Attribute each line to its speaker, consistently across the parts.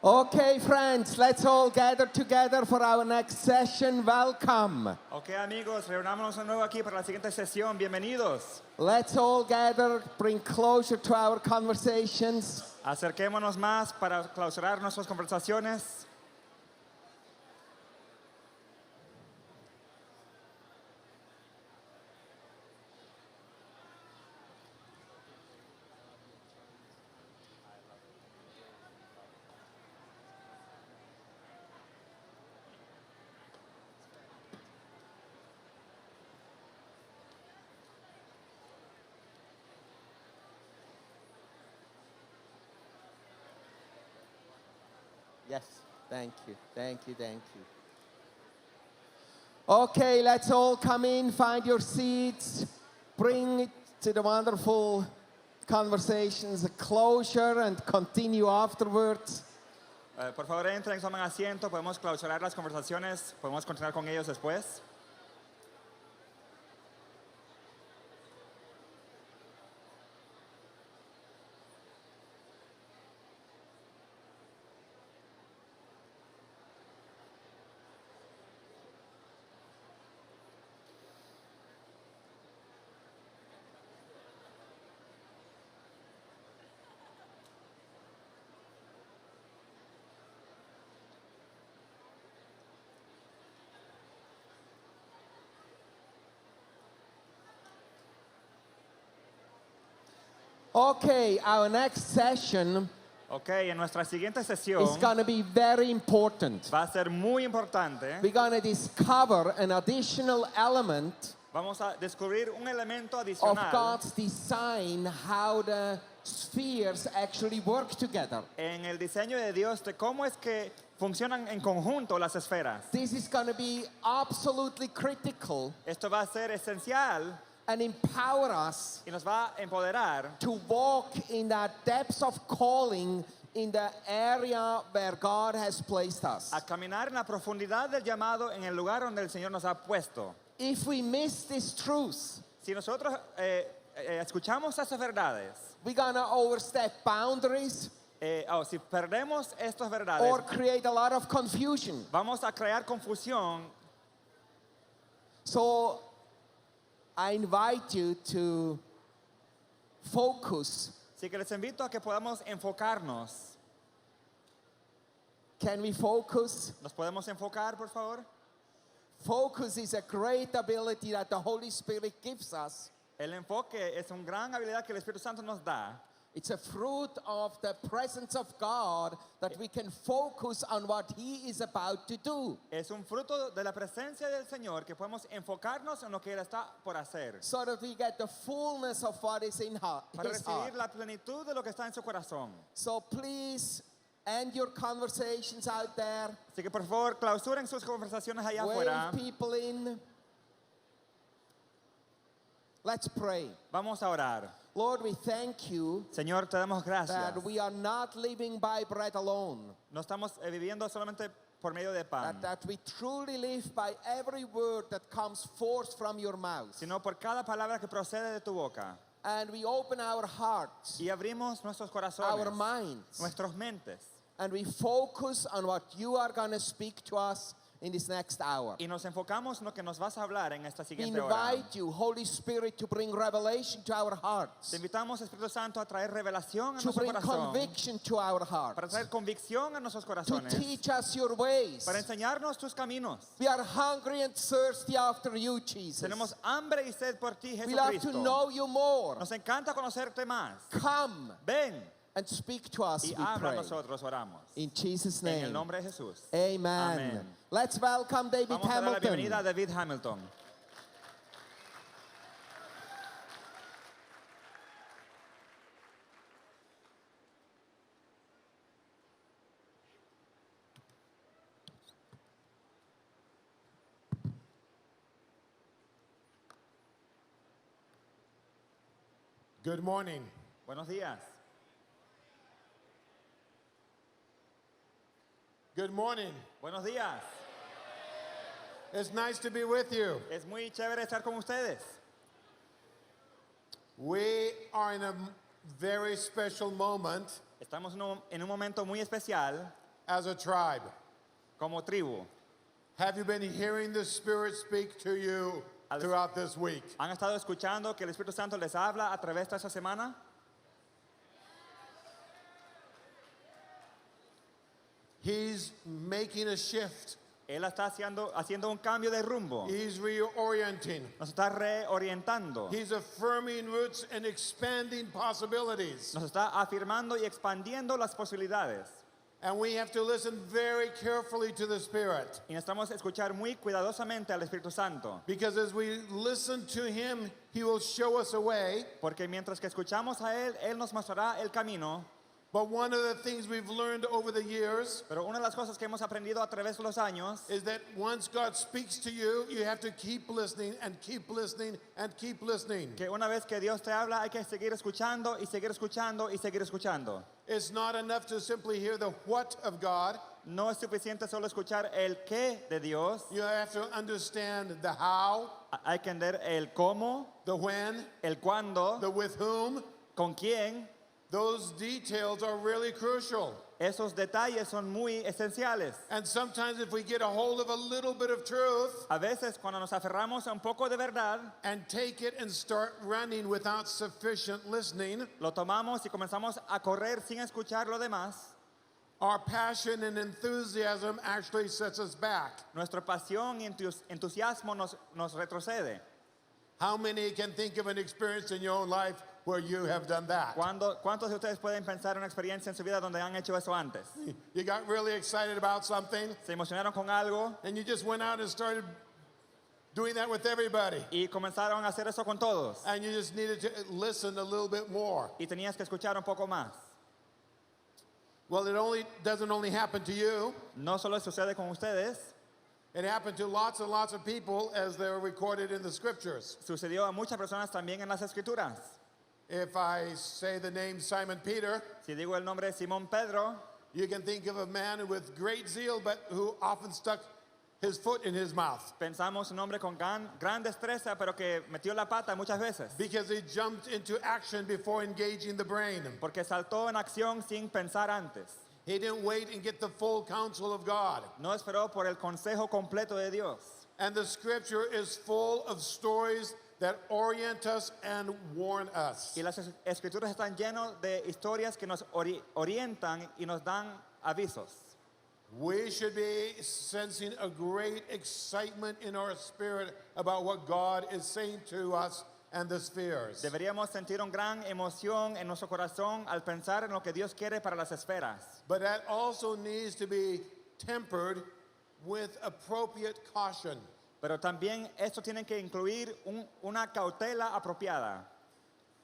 Speaker 1: Okay, friends, let's all gather together for our next session. Welcome.
Speaker 2: Ok, amigos, reunámonos de nuevo aquí para la siguiente sesión. Bienvenidos.
Speaker 1: Let's all gather, bring closure to our conversations.
Speaker 2: Acerquémonos más para clausurar nuestras conversaciones.
Speaker 1: Yes, thank you, thank you, thank you. Okay, let's all come in, find your seats, bring it to the wonderful conversations a closure and continue afterwards.
Speaker 2: Por favor, entren, tomen asiento. Podemos clausurar las conversaciones. Podemos continuar con ellos después.
Speaker 1: Okay, our next session
Speaker 2: Ok, en nuestra siguiente sesión
Speaker 1: is going to be very important.
Speaker 2: va a ser muy importante.
Speaker 1: We're going to discover an additional element
Speaker 2: Vamos a descubrir un elemento
Speaker 1: of
Speaker 2: adicional
Speaker 1: God's design, how the spheres actually work together.
Speaker 2: en el diseño de Dios de cómo es que funcionan en conjunto las esferas.
Speaker 1: This is going to be absolutely critical
Speaker 2: Esto va a ser esencial
Speaker 1: and empower us
Speaker 2: y nos va a empoderar
Speaker 1: to walk in that depths of calling in the area where God has placed us.
Speaker 2: a caminar en la profundidad del llamado en el lugar donde el Señor nos ha puesto.
Speaker 1: If we miss this truth,
Speaker 2: Si nosotros escuchamos esas verdades,
Speaker 1: we're going to overstep boundaries
Speaker 2: o si perdemos estas verdades,
Speaker 1: or create a lot of confusion.
Speaker 2: vamos a crear confusión.
Speaker 1: So I invite you to focus.
Speaker 2: Así que les invito a que podamos enfocarnos.
Speaker 1: Can we focus?
Speaker 2: ¿Nos podemos enfocar, por favor?
Speaker 1: Focus is a great ability that the Holy Spirit gives us.
Speaker 2: El enfoque es una gran habilidad que el Espíritu Santo nos da.
Speaker 1: It's a fruit of the presence of God that we can focus on what He is about to do.
Speaker 2: Es un fruto de la presencia del Señor que podemos enfocarnos en lo que Él está por hacer.
Speaker 1: So that we get the fullness of what is in
Speaker 2: Para
Speaker 1: His heart.
Speaker 2: recibir la plenitud de lo que está en su corazón.
Speaker 1: So please end your conversations out there.
Speaker 2: Así que por favor, clausuren sus conversaciones allá afuera.
Speaker 1: Wave people in. Let's pray.
Speaker 2: Vamos a orar.
Speaker 1: Lord, we thank you
Speaker 2: Señor, te damos gracias.
Speaker 1: that we are not living by bread alone.
Speaker 2: No estamos viviendo solamente por medio de pan,
Speaker 1: That we truly live by every word that comes forth from your mouth.
Speaker 2: sino por cada palabra que procede de tu boca.
Speaker 1: And we open our hearts,
Speaker 2: Y abrimos nuestros
Speaker 1: our
Speaker 2: corazones,
Speaker 1: minds,
Speaker 2: nuestros mentes,
Speaker 1: and we focus on what you are going to speak to us in this next hour.
Speaker 2: y nos enfocamos en lo que nos vas a hablar en esta
Speaker 1: We
Speaker 2: siguiente hora.
Speaker 1: invite you, Holy Spirit, to bring revelation to our hearts,
Speaker 2: Te invitamos, Espíritu Santo, a traer revelación a
Speaker 1: to
Speaker 2: nuestro
Speaker 1: bring
Speaker 2: corazón,
Speaker 1: conviction to our
Speaker 2: para
Speaker 1: hearts,
Speaker 2: traer convicción a nuestros
Speaker 1: to
Speaker 2: corazones,
Speaker 1: teach us your ways.
Speaker 2: para enseñarnos tus caminos.
Speaker 1: We are hungry and thirsty after you, Jesus.
Speaker 2: Tenemos hambre y sed por ti,
Speaker 1: We love to
Speaker 2: Jesucristo.
Speaker 1: know you more.
Speaker 2: Nos encanta conocerte más.
Speaker 1: Come
Speaker 2: Ven
Speaker 1: and speak to us,
Speaker 2: y
Speaker 1: we
Speaker 2: habla a
Speaker 1: pray.
Speaker 2: nosotros, oramos.
Speaker 1: In Jesus'
Speaker 2: En el
Speaker 1: name.
Speaker 2: nombre de Jesús.
Speaker 1: Amen.
Speaker 2: Amén.
Speaker 1: Let's welcome David
Speaker 2: Vamos a dar la bienvenida a
Speaker 1: Hamilton.
Speaker 2: David Hamilton.
Speaker 3: Good morning.
Speaker 2: Buenos días.
Speaker 3: Good morning.
Speaker 2: Buenos días.
Speaker 3: It's nice to be with you.
Speaker 2: Es muy chévere estar con ustedes.
Speaker 3: We are in a very special moment
Speaker 2: Estamos en un momento muy especial
Speaker 3: as a tribe?
Speaker 2: como tribu.
Speaker 3: Have you been hearing the Spirit speak to you throughout this week?
Speaker 2: ¿Han estado escuchando que el Espíritu Santo les habla a través de esta semana?
Speaker 3: He's making a shift.
Speaker 2: Él está haciendo un cambio de rumbo.
Speaker 3: He's reorienting.
Speaker 2: Nos está reorientando.
Speaker 3: He's affirming roots and expanding possibilities.
Speaker 2: Nos está afirmando y expandiendo las posibilidades.
Speaker 3: And we have to listen very carefully to the Spirit.
Speaker 2: Y necesitamos escuchar muy cuidadosamente al Espíritu Santo.
Speaker 3: Because as we listen to Him, He will show us a way.
Speaker 2: Porque mientras que escuchamos a Él, Él nos mostrará el camino.
Speaker 3: But one of the things we've learned over the years
Speaker 2: Pero una de las cosas que hemos aprendido a través de los años
Speaker 3: is that once God speaks to you, you have to keep listening and keep listening and keep listening.
Speaker 2: que una vez que Dios te habla hay que seguir escuchando y seguir escuchando y seguir escuchando.
Speaker 3: It's not enough to simply hear the what of God.
Speaker 2: No es suficiente solo escuchar el qué de Dios.
Speaker 3: You have to understand the how,
Speaker 2: Hay que entender el cómo,
Speaker 3: the when,
Speaker 2: el cuándo,
Speaker 3: the with whom.
Speaker 2: con quién.
Speaker 3: Those details are really crucial.
Speaker 2: Esos detalles son muy esenciales.
Speaker 3: And sometimes if we get a hold of a little bit of truth
Speaker 2: A veces cuando nos aferramos a un poco de verdad,
Speaker 3: and take it and start running without sufficient listening,
Speaker 2: lo tomamos y comenzamos a correr sin escuchar lo demás,
Speaker 3: our passion and enthusiasm actually sets us back.
Speaker 2: nuestra pasión y entusiasmo nos retrocede.
Speaker 3: How many can think of an experience in your own life where you have done that?
Speaker 2: ¿Cuántos de ustedes pueden pensar en una experiencia en su vida donde han hecho eso antes?
Speaker 3: You got really excited about something
Speaker 2: Se emocionaron con algo
Speaker 3: and you just went out and started doing that with everybody.
Speaker 2: y comenzaron a hacer eso con todos.
Speaker 3: And you just needed to listen a little bit more.
Speaker 2: Y tenías que escuchar un poco más.
Speaker 3: Well, it doesn't only happen to you.
Speaker 2: No solo sucede con ustedes,
Speaker 3: It happened to lots and lots of people as they're recorded in the scriptures.
Speaker 2: sucedió a muchas personas también en las escrituras.
Speaker 3: If I say the name Simon Peter,
Speaker 2: Si digo el nombre de Simón Pedro,
Speaker 3: you can think of a man with great zeal, but who often stuck his foot in his mouth
Speaker 2: pensamos un hombre con gran destreza, pero que metió la pata muchas veces,
Speaker 3: because he jumped into action before engaging the brain.
Speaker 2: porque saltó en acción sin pensar antes.
Speaker 3: He didn't wait and get the full counsel of God.
Speaker 2: No esperó por el consejo completo de Dios.
Speaker 3: And the scripture is full of stories that orient us and warn us.
Speaker 2: Y las escrituras están llenas de historias que nos orientan y nos dan avisos.
Speaker 3: We should be sensing a great excitement in our spirit about what God is saying to us and the spheres.
Speaker 2: Deberíamos sentir una gran emoción en nuestro corazón al pensar en lo que Dios quiere para las esferas.
Speaker 3: But that also needs to be tempered with appropriate caution.
Speaker 2: Pero también esto tiene que incluir una cautela apropiada.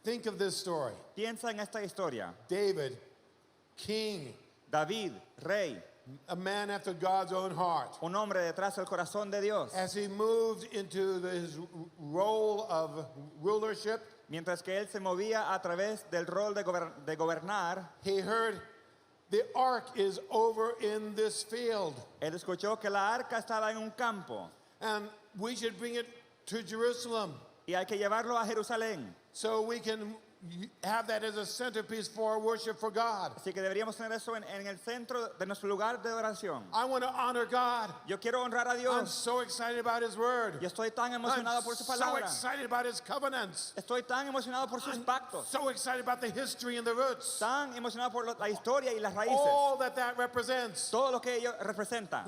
Speaker 3: Think of this story.
Speaker 2: Piensa en esta historia.
Speaker 3: David, king,
Speaker 2: David, rey,
Speaker 3: a man after God's own heart.
Speaker 2: un hombre detrás del corazón de Dios.
Speaker 3: As he moved into his role of rulership,
Speaker 2: Mientras que él se movía a través del rol de gobernar,
Speaker 3: he heard the ark is over in this field,
Speaker 2: él escuchó que la arca estaba en un campo
Speaker 3: and we should bring it to Jerusalem
Speaker 2: y hay que llevarlo a Jerusalén.
Speaker 3: so we can have that as a centerpiece for our worship for God.
Speaker 2: Así que deberíamos tener eso en el centro de nuestro lugar de oración.
Speaker 3: I want to honor God.
Speaker 2: Yo quiero honrar a
Speaker 3: I'm
Speaker 2: Dios.
Speaker 3: so excited about His Word.
Speaker 2: Yo estoy tan
Speaker 3: I'm
Speaker 2: emocionado por su
Speaker 3: so
Speaker 2: palabra.
Speaker 3: excited about His covenants.
Speaker 2: Estoy tan emocionado por sus pactos.
Speaker 3: So excited about the history and the roots.
Speaker 2: Tan emocionado por la historia y las raíces.
Speaker 3: All that represents.
Speaker 2: Todo lo que ello representa.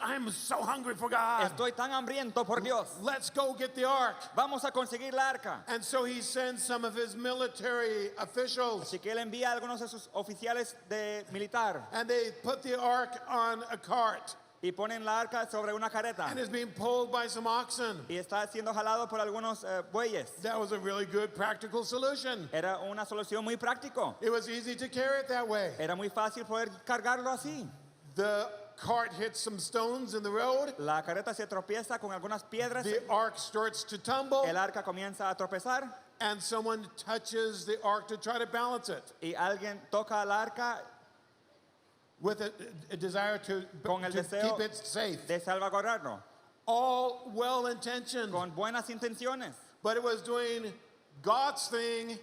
Speaker 3: I'm so hungry for God.
Speaker 2: Estoy tan hambriento por Dios.
Speaker 3: Let's go get the ark.
Speaker 2: Vamos a conseguir la arca.
Speaker 3: And so He sends some of His military officials,
Speaker 2: Así que él envía a algunos de sus oficiales de militar
Speaker 3: and they put the ark on a cart,
Speaker 2: y ponen la arca sobre una careta
Speaker 3: and it's being pulled by some oxen.
Speaker 2: y está siendo jalado por algunos bueyes.
Speaker 3: That was a really good practical solution.
Speaker 2: Era una solución muy práctico.
Speaker 3: It was easy to carry it that way.
Speaker 2: Era muy fácil poder cargarlo así.
Speaker 3: The cart hits some stones in the road.
Speaker 2: La careta se tropieza con algunas piedras.
Speaker 3: The ark starts to tumble,
Speaker 2: El arca comienza a tropezar
Speaker 3: and someone touches the ark to try to balance it
Speaker 2: y alguien toca el arca
Speaker 3: with a desire to
Speaker 2: con el
Speaker 3: keep
Speaker 2: deseo
Speaker 3: it safe.
Speaker 2: de salvaguardarlo,
Speaker 3: All well-intentioned,
Speaker 2: con buenas intenciones,
Speaker 3: but it was doing God's thing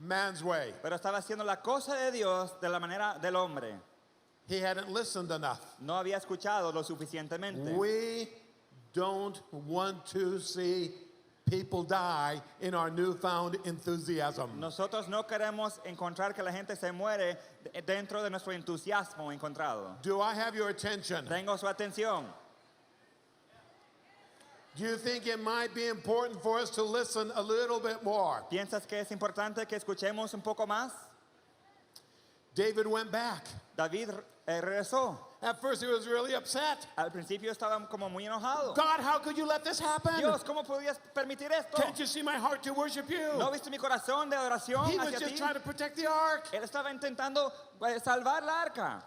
Speaker 3: man's way.
Speaker 2: pero estaba haciendo la cosa de Dios de la manera del hombre.
Speaker 3: He hadn't listened enough.
Speaker 2: No había escuchado lo suficientemente.
Speaker 3: We don't want to see people die in our newfound enthusiasm.
Speaker 2: Nosotros no queremos encontrar que la gente se muere dentro de nuestro entusiasmo encontrado.
Speaker 3: Do I have your attention?
Speaker 2: Tengo su atención.
Speaker 3: Do you think it might be important for us to listen a little bit more?
Speaker 2: ¿Piensas que es importante que escuchemos un poco más?
Speaker 3: David went back.
Speaker 2: David regresó.
Speaker 3: At first, he was really upset.
Speaker 2: Al principio estaba como muy enojado.
Speaker 3: God, how could you let this happen?
Speaker 2: Dios, ¿cómo podías permitir esto?
Speaker 3: Can't you see my heart to worship you?
Speaker 2: ¿No viste mi corazón de adoración
Speaker 3: He was
Speaker 2: hacia
Speaker 3: just
Speaker 2: ti?
Speaker 3: trying to protect the ark.
Speaker 2: Él estaba intentando salvar la arca.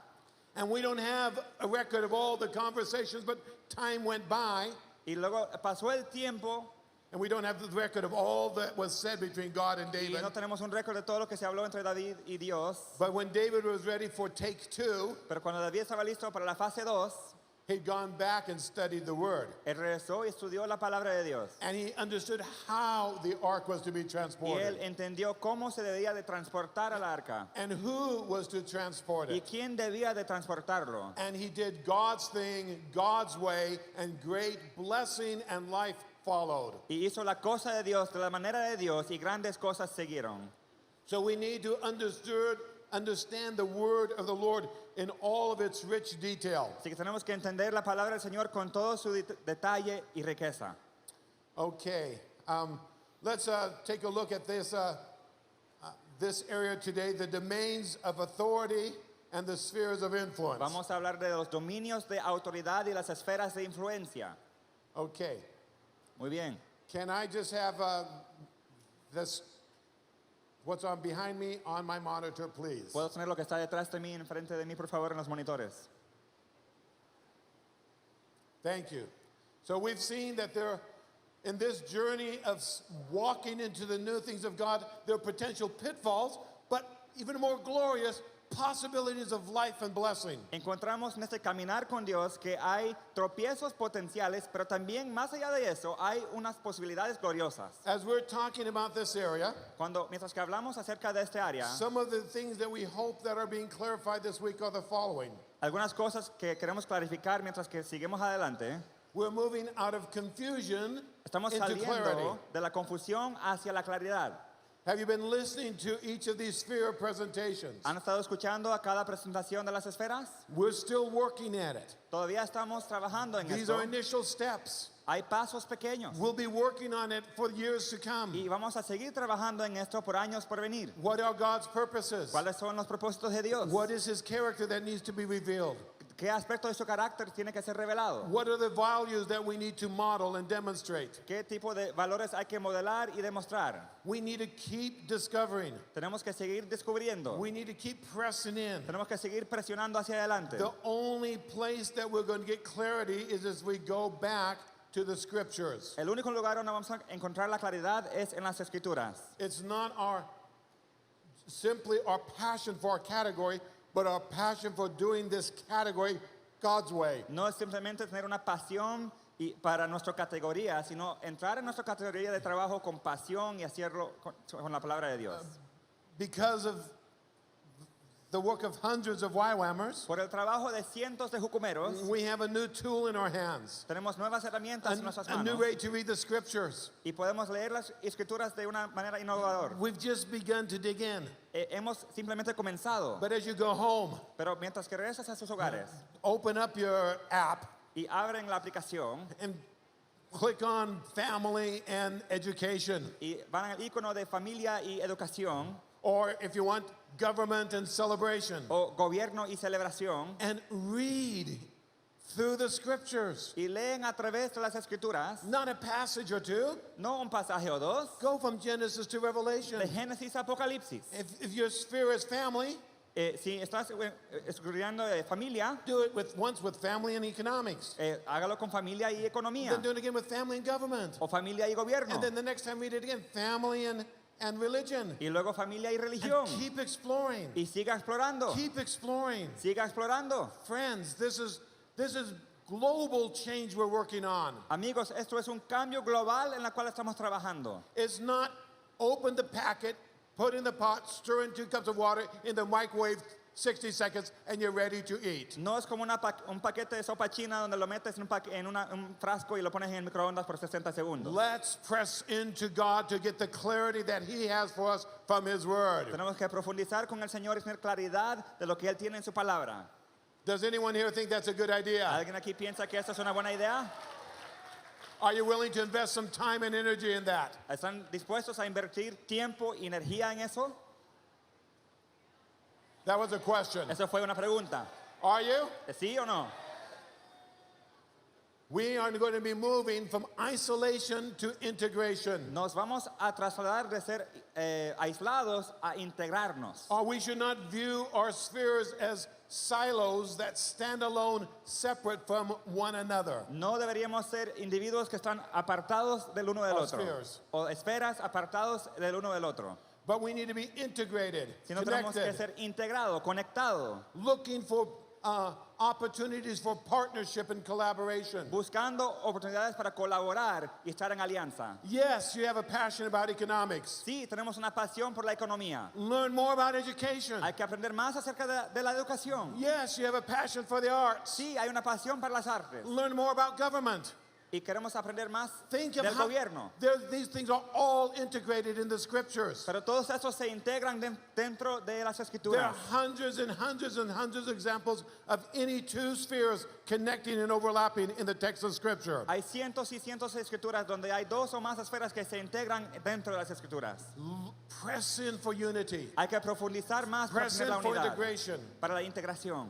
Speaker 3: And we don't have a record of all the conversations, but time went by,
Speaker 2: Y luego pasó el tiempo
Speaker 3: and we don't have the record of all that was said between God and
Speaker 2: y
Speaker 3: David.
Speaker 2: no tenemos un récord de todo lo que se habló entre David y Dios.
Speaker 3: But when David was ready for take two,
Speaker 2: Pero cuando David estaba listo para la fase 2,
Speaker 3: he'd gone back and studied the word.
Speaker 2: él regresó y estudió la palabra de Dios.
Speaker 3: And he understood how the ark was to be
Speaker 2: Y él
Speaker 3: transported
Speaker 2: entendió cómo se debía de transportar al arca
Speaker 3: and who was to transport
Speaker 2: y
Speaker 3: it.
Speaker 2: quién debía de transportarlo.
Speaker 3: And he did God's thing, God's way, and great blessing and life followed.
Speaker 2: Y hizo la cosa de Dios de la manera de Dios y grandes cosas siguieron.
Speaker 3: So we need to understand the word of the Lord in all of its rich detail.
Speaker 2: Así que tenemos que entender la palabra del Señor con todo su detalle y riqueza.
Speaker 3: Okay, let's take a look at this area today, the domains of authority and the spheres of influence.
Speaker 2: Vamos a hablar de los dominios de autoridad y las esferas de influencia.
Speaker 3: Okay,
Speaker 2: Muy bien.
Speaker 3: can I just have this, what's on behind me on my monitor, please?
Speaker 2: ¿Puedo tener lo que está detrás de mí, enfrente de mí, por favor, en los monitores?
Speaker 3: Thank you. So we've seen that in this journey of walking into the new things of God, there are potential pitfalls, but even more glorious possibilities of life and blessing.
Speaker 2: Encontramos en este caminar con Dios que hay tropiezos potenciales, pero también más allá de eso hay unas posibilidades gloriosas.
Speaker 3: As we're talking about this area,
Speaker 2: Mientras que hablamos acerca de esta área,
Speaker 3: some of the things that we hope that are being clarified this week are the following.
Speaker 2: algunas cosas que queremos clarificar mientras que seguimos adelante.
Speaker 3: We're moving out of confusion
Speaker 2: Estamos
Speaker 3: into clarity.
Speaker 2: saliendo de la confusión hacia la claridad.
Speaker 3: Have you been listening to each of these sphere presentations?
Speaker 2: ¿Han estado escuchando a cada presentación de las esferas?
Speaker 3: We're still working at it.
Speaker 2: Todavía estamos trabajando en
Speaker 3: These
Speaker 2: esto.
Speaker 3: are initial steps.
Speaker 2: Hay pasos pequeños
Speaker 3: We'll be working on it for years to come.
Speaker 2: y vamos a seguir trabajando en esto por años por venir.
Speaker 3: What are God's purposes?
Speaker 2: ¿Cuáles son los propósitos de Dios?
Speaker 3: What is his character that needs to be revealed?
Speaker 2: ¿Qué aspecto de su carácter tiene que ser revelado?
Speaker 3: What are the values that we need to model and demonstrate?
Speaker 2: ¿Qué tipo de valores hay que modelar y demostrar?
Speaker 3: We need to keep discovering.
Speaker 2: Tenemos que seguir descubriendo.
Speaker 3: We need to keep pressing in.
Speaker 2: Tenemos que seguir presionando hacia adelante.
Speaker 3: The only place that we're going to get clarity is as we go back to the scriptures.
Speaker 2: El único lugar donde vamos a encontrar la claridad es en las escrituras.
Speaker 3: It's not simply our passion for our category, but our passion for doing this category God's way.
Speaker 2: No es simplemente tener una pasión para nuestra categoría, sino entrar en nuestra categoría de trabajo con pasión y hacerlo con la palabra de Dios.
Speaker 3: Because of the work of hundreds of YWAMers,
Speaker 2: Por el trabajo de cientos de jucumeros,
Speaker 3: we have a new tool in our hands,
Speaker 2: tenemos nuevas herramientas en nuestras
Speaker 3: a new
Speaker 2: manos
Speaker 3: way to read the scriptures.
Speaker 2: y podemos leer las escrituras de una manera innovadora.
Speaker 3: We've just begun to dig in.
Speaker 2: Hemos simplemente comenzado,
Speaker 3: But as you go home,
Speaker 2: pero mientras que regresas a sus hogares
Speaker 3: open up your app
Speaker 2: y abren la aplicación
Speaker 3: and click on family and education.
Speaker 2: y van al icono de familia y educación
Speaker 3: Or if you want, government and celebration.
Speaker 2: o gobierno y celebración
Speaker 3: And read through the scriptures.
Speaker 2: y leen a través de las escrituras,
Speaker 3: Not a passage or two.
Speaker 2: no un pasaje o dos,
Speaker 3: Go from Genesis to Revelation.
Speaker 2: de Génesis a Apocalipsis.
Speaker 3: If your sphere is family,
Speaker 2: Si estás estudiando familia,
Speaker 3: do it once with family and economics.
Speaker 2: hágalo con familia y economía,
Speaker 3: Then do it again with family and government.
Speaker 2: o familia y gobierno,
Speaker 3: And then the next time read it again, family and religion.
Speaker 2: y luego familia y religión,
Speaker 3: And keep exploring.
Speaker 2: y siga explorando,
Speaker 3: Keep exploring.
Speaker 2: siga explorando.
Speaker 3: Friends, this is global change we're working on.
Speaker 2: Amigos, esto es un cambio global en la cual estamos trabajando.
Speaker 3: It's not open the packet, put in the pot, stir in 2 cups of water in the microwave 60 seconds, and you're ready to eat.
Speaker 2: No es como un paquete de sopa china donde lo metes en un frasco y lo pones en el microondas por 60 segundos.
Speaker 3: Let's press into God to get the clarity that He has for us from His Word.
Speaker 2: Tenemos que profundizar con el Señor y tener claridad de lo que Él tiene en su palabra.
Speaker 3: Does anyone here think that's a good idea?
Speaker 2: ¿Alguien aquí piensa que esa es una buena idea?
Speaker 3: Are you willing to invest some time and energy in that?
Speaker 2: ¿Están dispuestos a invertir tiempo y energía en eso?
Speaker 3: That was a question.
Speaker 2: Eso fue una pregunta.
Speaker 3: Are you?
Speaker 2: ¿Sí o no?
Speaker 3: We are going to be moving from isolation to integration.
Speaker 2: Nos vamos a trasladar de ser aislados a integrarnos.
Speaker 3: Or we should not view our spheres as silos that stand alone, separate from one another.
Speaker 2: No deberíamos ser individuos que están apartados del uno del
Speaker 3: Or
Speaker 2: otro.
Speaker 3: spheres.
Speaker 2: O esferas apartados del uno del otro.
Speaker 3: But we need to be integrated,
Speaker 2: Sino tenemos que
Speaker 3: connected,
Speaker 2: ser integrados, conectados,
Speaker 3: looking for opportunities for partnership and collaboration.
Speaker 2: buscando oportunidades para colaborar y estar en alianza.
Speaker 3: Yes, you have a passion about economics.
Speaker 2: Sí, tenemos una pasión por la economía.
Speaker 3: Learn more about education.
Speaker 2: Hay que aprender más acerca de la educación.
Speaker 3: Yes, you have a passion for the arts.
Speaker 2: Sí, hay una pasión para las artes.
Speaker 3: Learn more about government.
Speaker 2: Y queremos aprender más
Speaker 3: Think of
Speaker 2: del
Speaker 3: how
Speaker 2: gobierno.
Speaker 3: these things are all integrated in the scriptures.
Speaker 2: Pero todos esos se integran dentro de las
Speaker 3: There
Speaker 2: escrituras.
Speaker 3: are hundreds and hundreds and hundreds of examples of any two spheres connecting and overlapping in the text of scripture.
Speaker 2: Hay cientos y cientos de escrituras donde hay dos o más esferas que se integran dentro de las escrituras.
Speaker 3: Press in for unity.
Speaker 2: Hay que profundizar más para
Speaker 3: Press
Speaker 2: tener la
Speaker 3: in for
Speaker 2: unidad,
Speaker 3: integration.
Speaker 2: para la integración.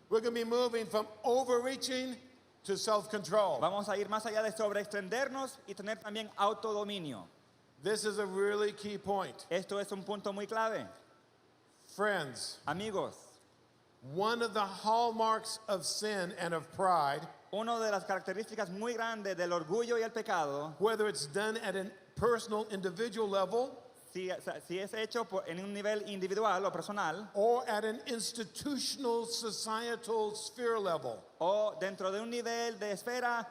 Speaker 3: We're going to be moving from overreaching to self-control.
Speaker 2: Vamos a ir más allá de sobreextendernos y tener también autodominio.
Speaker 3: This is a really key point.
Speaker 2: Esto es un punto muy clave.
Speaker 3: Friends,
Speaker 2: Amigos,
Speaker 3: one of the hallmarks of sin and of pride,
Speaker 2: una de las características muy grandes del orgullo y el pecado,
Speaker 3: whether it's done at a personal individual level
Speaker 2: si es hecho en un nivel individual o personal,
Speaker 3: or at an institutional societal sphere level,
Speaker 2: o dentro de un nivel de esfera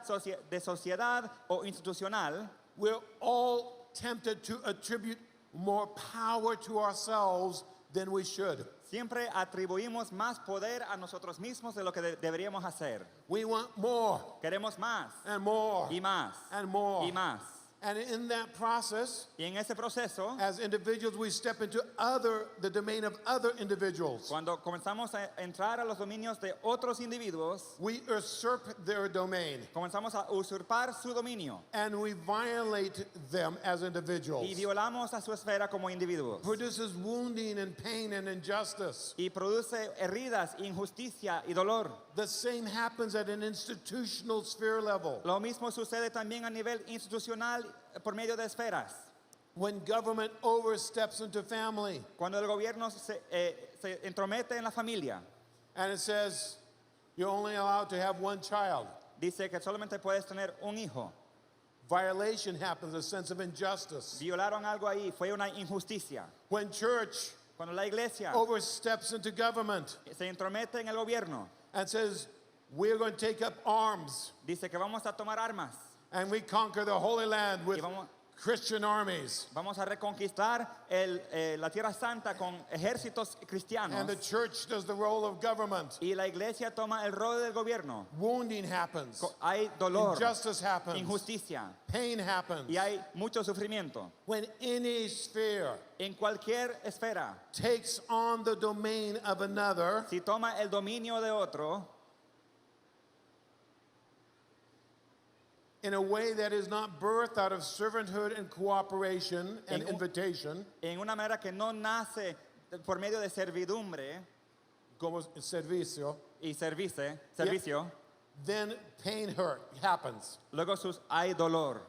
Speaker 2: de sociedad o institucional,
Speaker 3: we're all tempted to attribute more power to ourselves than we should.
Speaker 2: siempre atribuimos más poder a nosotros mismos de lo que deberíamos hacer.
Speaker 3: We want more
Speaker 2: Queremos más
Speaker 3: and more
Speaker 2: y más
Speaker 3: and more.
Speaker 2: y más.
Speaker 3: And in that process,
Speaker 2: Y en ese proceso,
Speaker 3: as individuals, we step into the domain of other individuals.
Speaker 2: cuando comenzamos a entrar a los dominios de otros individuos,
Speaker 3: We usurp their domain
Speaker 2: comenzamos a usurpar su dominio
Speaker 3: and we violate them as individuals.
Speaker 2: y violamos a su esfera como individuos.
Speaker 3: Produces wounding and pain and injustice.
Speaker 2: Y produce heridas, injusticia y dolor.
Speaker 3: The same happens at an institutional sphere level.
Speaker 2: Lo mismo sucede también a nivel institucional por medio de esferas.
Speaker 3: When government oversteps into family
Speaker 2: Cuando el gobierno se entromete en la familia,
Speaker 3: and it says you're only allowed to have one child.
Speaker 2: dice que solamente puedes tener un hijo.
Speaker 3: Violation happens, a sense of injustice.
Speaker 2: Violaron algo ahí, fue una injusticia.
Speaker 3: When church
Speaker 2: Cuando la iglesia
Speaker 3: oversteps into government
Speaker 2: se entromete en el gobierno,
Speaker 3: and says we're going to take up arms
Speaker 2: dice que vamos a tomar armas
Speaker 3: and we conquer the Holy Land with
Speaker 2: y
Speaker 3: Christian armies.
Speaker 2: vamos a reconquistar la Tierra Santa con ejércitos cristianos.
Speaker 3: And the church does the role of government.
Speaker 2: Y la iglesia toma el rol del gobierno.
Speaker 3: Wounding happens.
Speaker 2: Hay dolor,
Speaker 3: Injustice happens.
Speaker 2: injusticia
Speaker 3: Pain happens.
Speaker 2: y hay mucho sufrimiento.
Speaker 3: When any sphere
Speaker 2: En cualquier esfera,
Speaker 3: takes on the domain of another,
Speaker 2: si toma el dominio de otro
Speaker 3: in a way that is not birthed out of servanthood and cooperation and invitation,
Speaker 2: en una manera que no nace por medio de servidumbre
Speaker 3: como servicio,
Speaker 2: y servicio,
Speaker 3: then pain happens.
Speaker 2: luego hay dolor.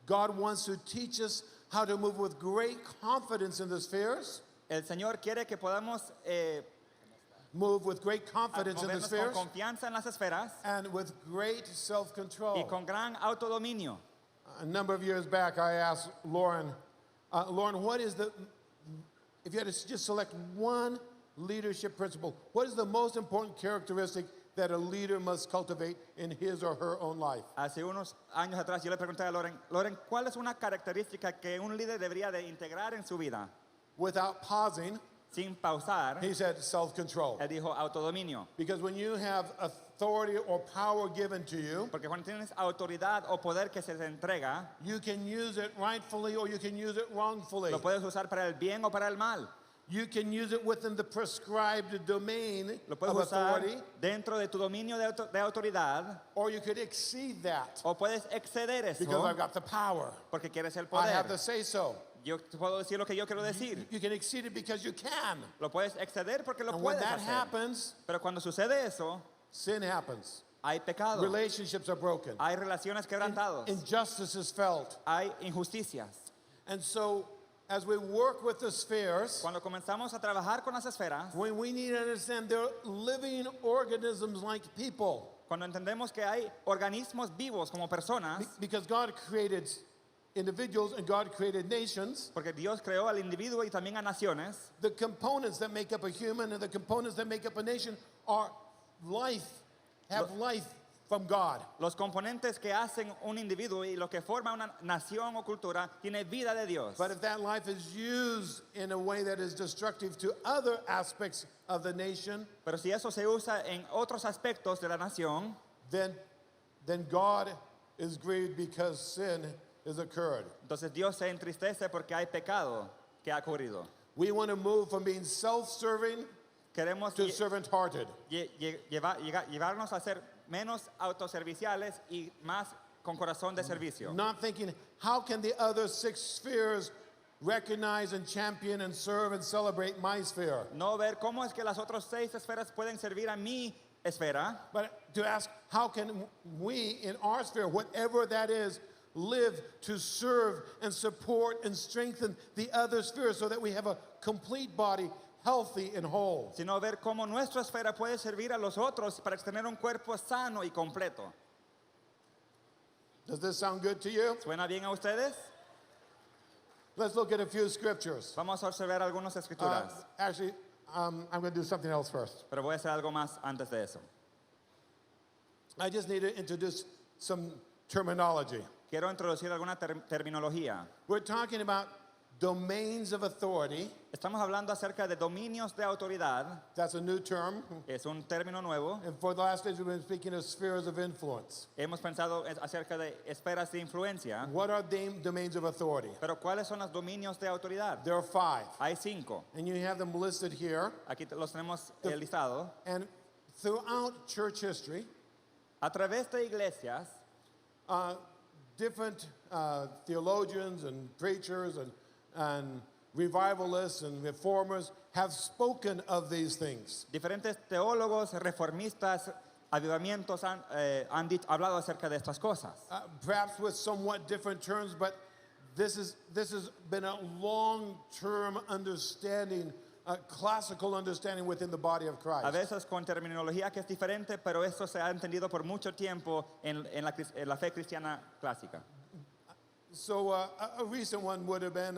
Speaker 3: God wants to teach us how to move with great confidence in the spheres,
Speaker 2: El Señor quiere que podamos
Speaker 3: move with great confidence in the
Speaker 2: movernos con
Speaker 3: spheres,
Speaker 2: confianza en las esferas
Speaker 3: and with great
Speaker 2: y
Speaker 3: self-control.
Speaker 2: con gran autodominio.
Speaker 3: A number of years back, I asked Lauren, Lauren, if you had to just select one leadership principle, what is the most important characteristic that a leader must cultivate in his or her own life?
Speaker 2: Hace unos años atrás yo le pregunté a Loren, ¿cuál es una característica que un líder debería de integrar en su vida?
Speaker 3: Without pausing,
Speaker 2: sin pausar,
Speaker 3: He said self-control.
Speaker 2: él dijo autodominio.
Speaker 3: Because when you have authority or power given to you,
Speaker 2: Porque cuando tienes autoridad o poder que se te entrega,
Speaker 3: you can use it rightfully or you can use it wrongfully.
Speaker 2: lo puedes usar para el bien o para el mal.
Speaker 3: You can use it within the prescribed domain
Speaker 2: Lo puedes
Speaker 3: of
Speaker 2: usar
Speaker 3: authority,
Speaker 2: dentro de tu dominio de autoridad
Speaker 3: or you could exceed that
Speaker 2: o puedes exceder eso
Speaker 3: because I've got the power.
Speaker 2: porque quieres el
Speaker 3: I have
Speaker 2: poder.
Speaker 3: the say-so.
Speaker 2: Yo te puedo decir lo que yo quiero decir.
Speaker 3: You can exceed it because you can.
Speaker 2: Lo puedes exceder porque lo
Speaker 3: And when
Speaker 2: puedes
Speaker 3: that
Speaker 2: hacer.
Speaker 3: happens,
Speaker 2: Pero cuando sucede eso,
Speaker 3: sin happens.
Speaker 2: hay pecado,
Speaker 3: Relationships are broken.
Speaker 2: hay relaciones quebrantadas,
Speaker 3: Injustice is felt.
Speaker 2: hay injusticias.
Speaker 3: And so, as we work with the spheres,
Speaker 2: Cuando comenzamos a trabajar con las esferas,
Speaker 3: when we need to understand they're living organisms like people.
Speaker 2: cuando entendemos que hay organismos vivos como personas,
Speaker 3: Because God created individuals and God created nations,
Speaker 2: porque Dios creó al individuo y también a naciones,
Speaker 3: the components that make up a human and the components that make up a nation are life, have life from God.
Speaker 2: los componentes que hacen un individuo y lo que forma una nación o cultura tiene vida de Dios.
Speaker 3: But if that life is used in a way that is destructive to other aspects of the nation,
Speaker 2: Pero si eso se usa en otros aspectos de la nación,
Speaker 3: then God is grieved because sin has occurred.
Speaker 2: entonces Dios se entristece porque hay pecado que ha ocurrido.
Speaker 3: We want to move from being self-serving
Speaker 2: Queremos
Speaker 3: to servant-hearted.
Speaker 2: llevarnos a ser menos autoserviciales y más con corazón de servicio.
Speaker 3: Not thinking, how can the other 6 spheres recognize and champion and serve and celebrate my sphere?
Speaker 2: No ver cómo es que las otras 6 esferas pueden servir a mi esfera,
Speaker 3: But to ask, how can we in our sphere, whatever that is, live to serve and support and strengthen the other spheres so that we have a complete body, healthy and whole?
Speaker 2: sino ver cómo nuestra esfera puede servir a los otros para tener un cuerpo sano y completo.
Speaker 3: Does this sound good to you?
Speaker 2: ¿Suena bien a ustedes?
Speaker 3: Let's look at a few scriptures.
Speaker 2: Vamos a observar algunas escrituras,
Speaker 3: Actually, I'm going to do something else first.
Speaker 2: pero voy a hacer algo más antes de eso.
Speaker 3: I just need to introduce some terminology.
Speaker 2: Quiero introducir alguna terminología.
Speaker 3: We're talking about domains of authority.
Speaker 2: Estamos hablando acerca de dominios de autoridad.
Speaker 3: That's a new term.
Speaker 2: Es un término nuevo.
Speaker 3: And for the last days, we've been speaking of spheres of influence.
Speaker 2: Hemos pensado acerca de esferas de influencia.
Speaker 3: What are domains of authority?
Speaker 2: Pero ¿cuáles son los dominios de autoridad?
Speaker 3: There are 5.
Speaker 2: Hay 5.
Speaker 3: And you have them listed here.
Speaker 2: Aquí los tenemos listado.
Speaker 3: And throughout church history,
Speaker 2: A través de iglesias,
Speaker 3: different theologians and preachers and revivalists and reformers have spoken of these things.
Speaker 2: diferentes teólogos, reformistas, avivamientos han hablado acerca de estas cosas.
Speaker 3: Perhaps with somewhat different terms, but this has been a long-term understanding, a classical understanding within the body of
Speaker 2: A
Speaker 3: Christ.
Speaker 2: veces con terminología que es diferente, pero esto se ha entendido por mucho tiempo en la fe cristiana clásica.
Speaker 3: So a recent one would have been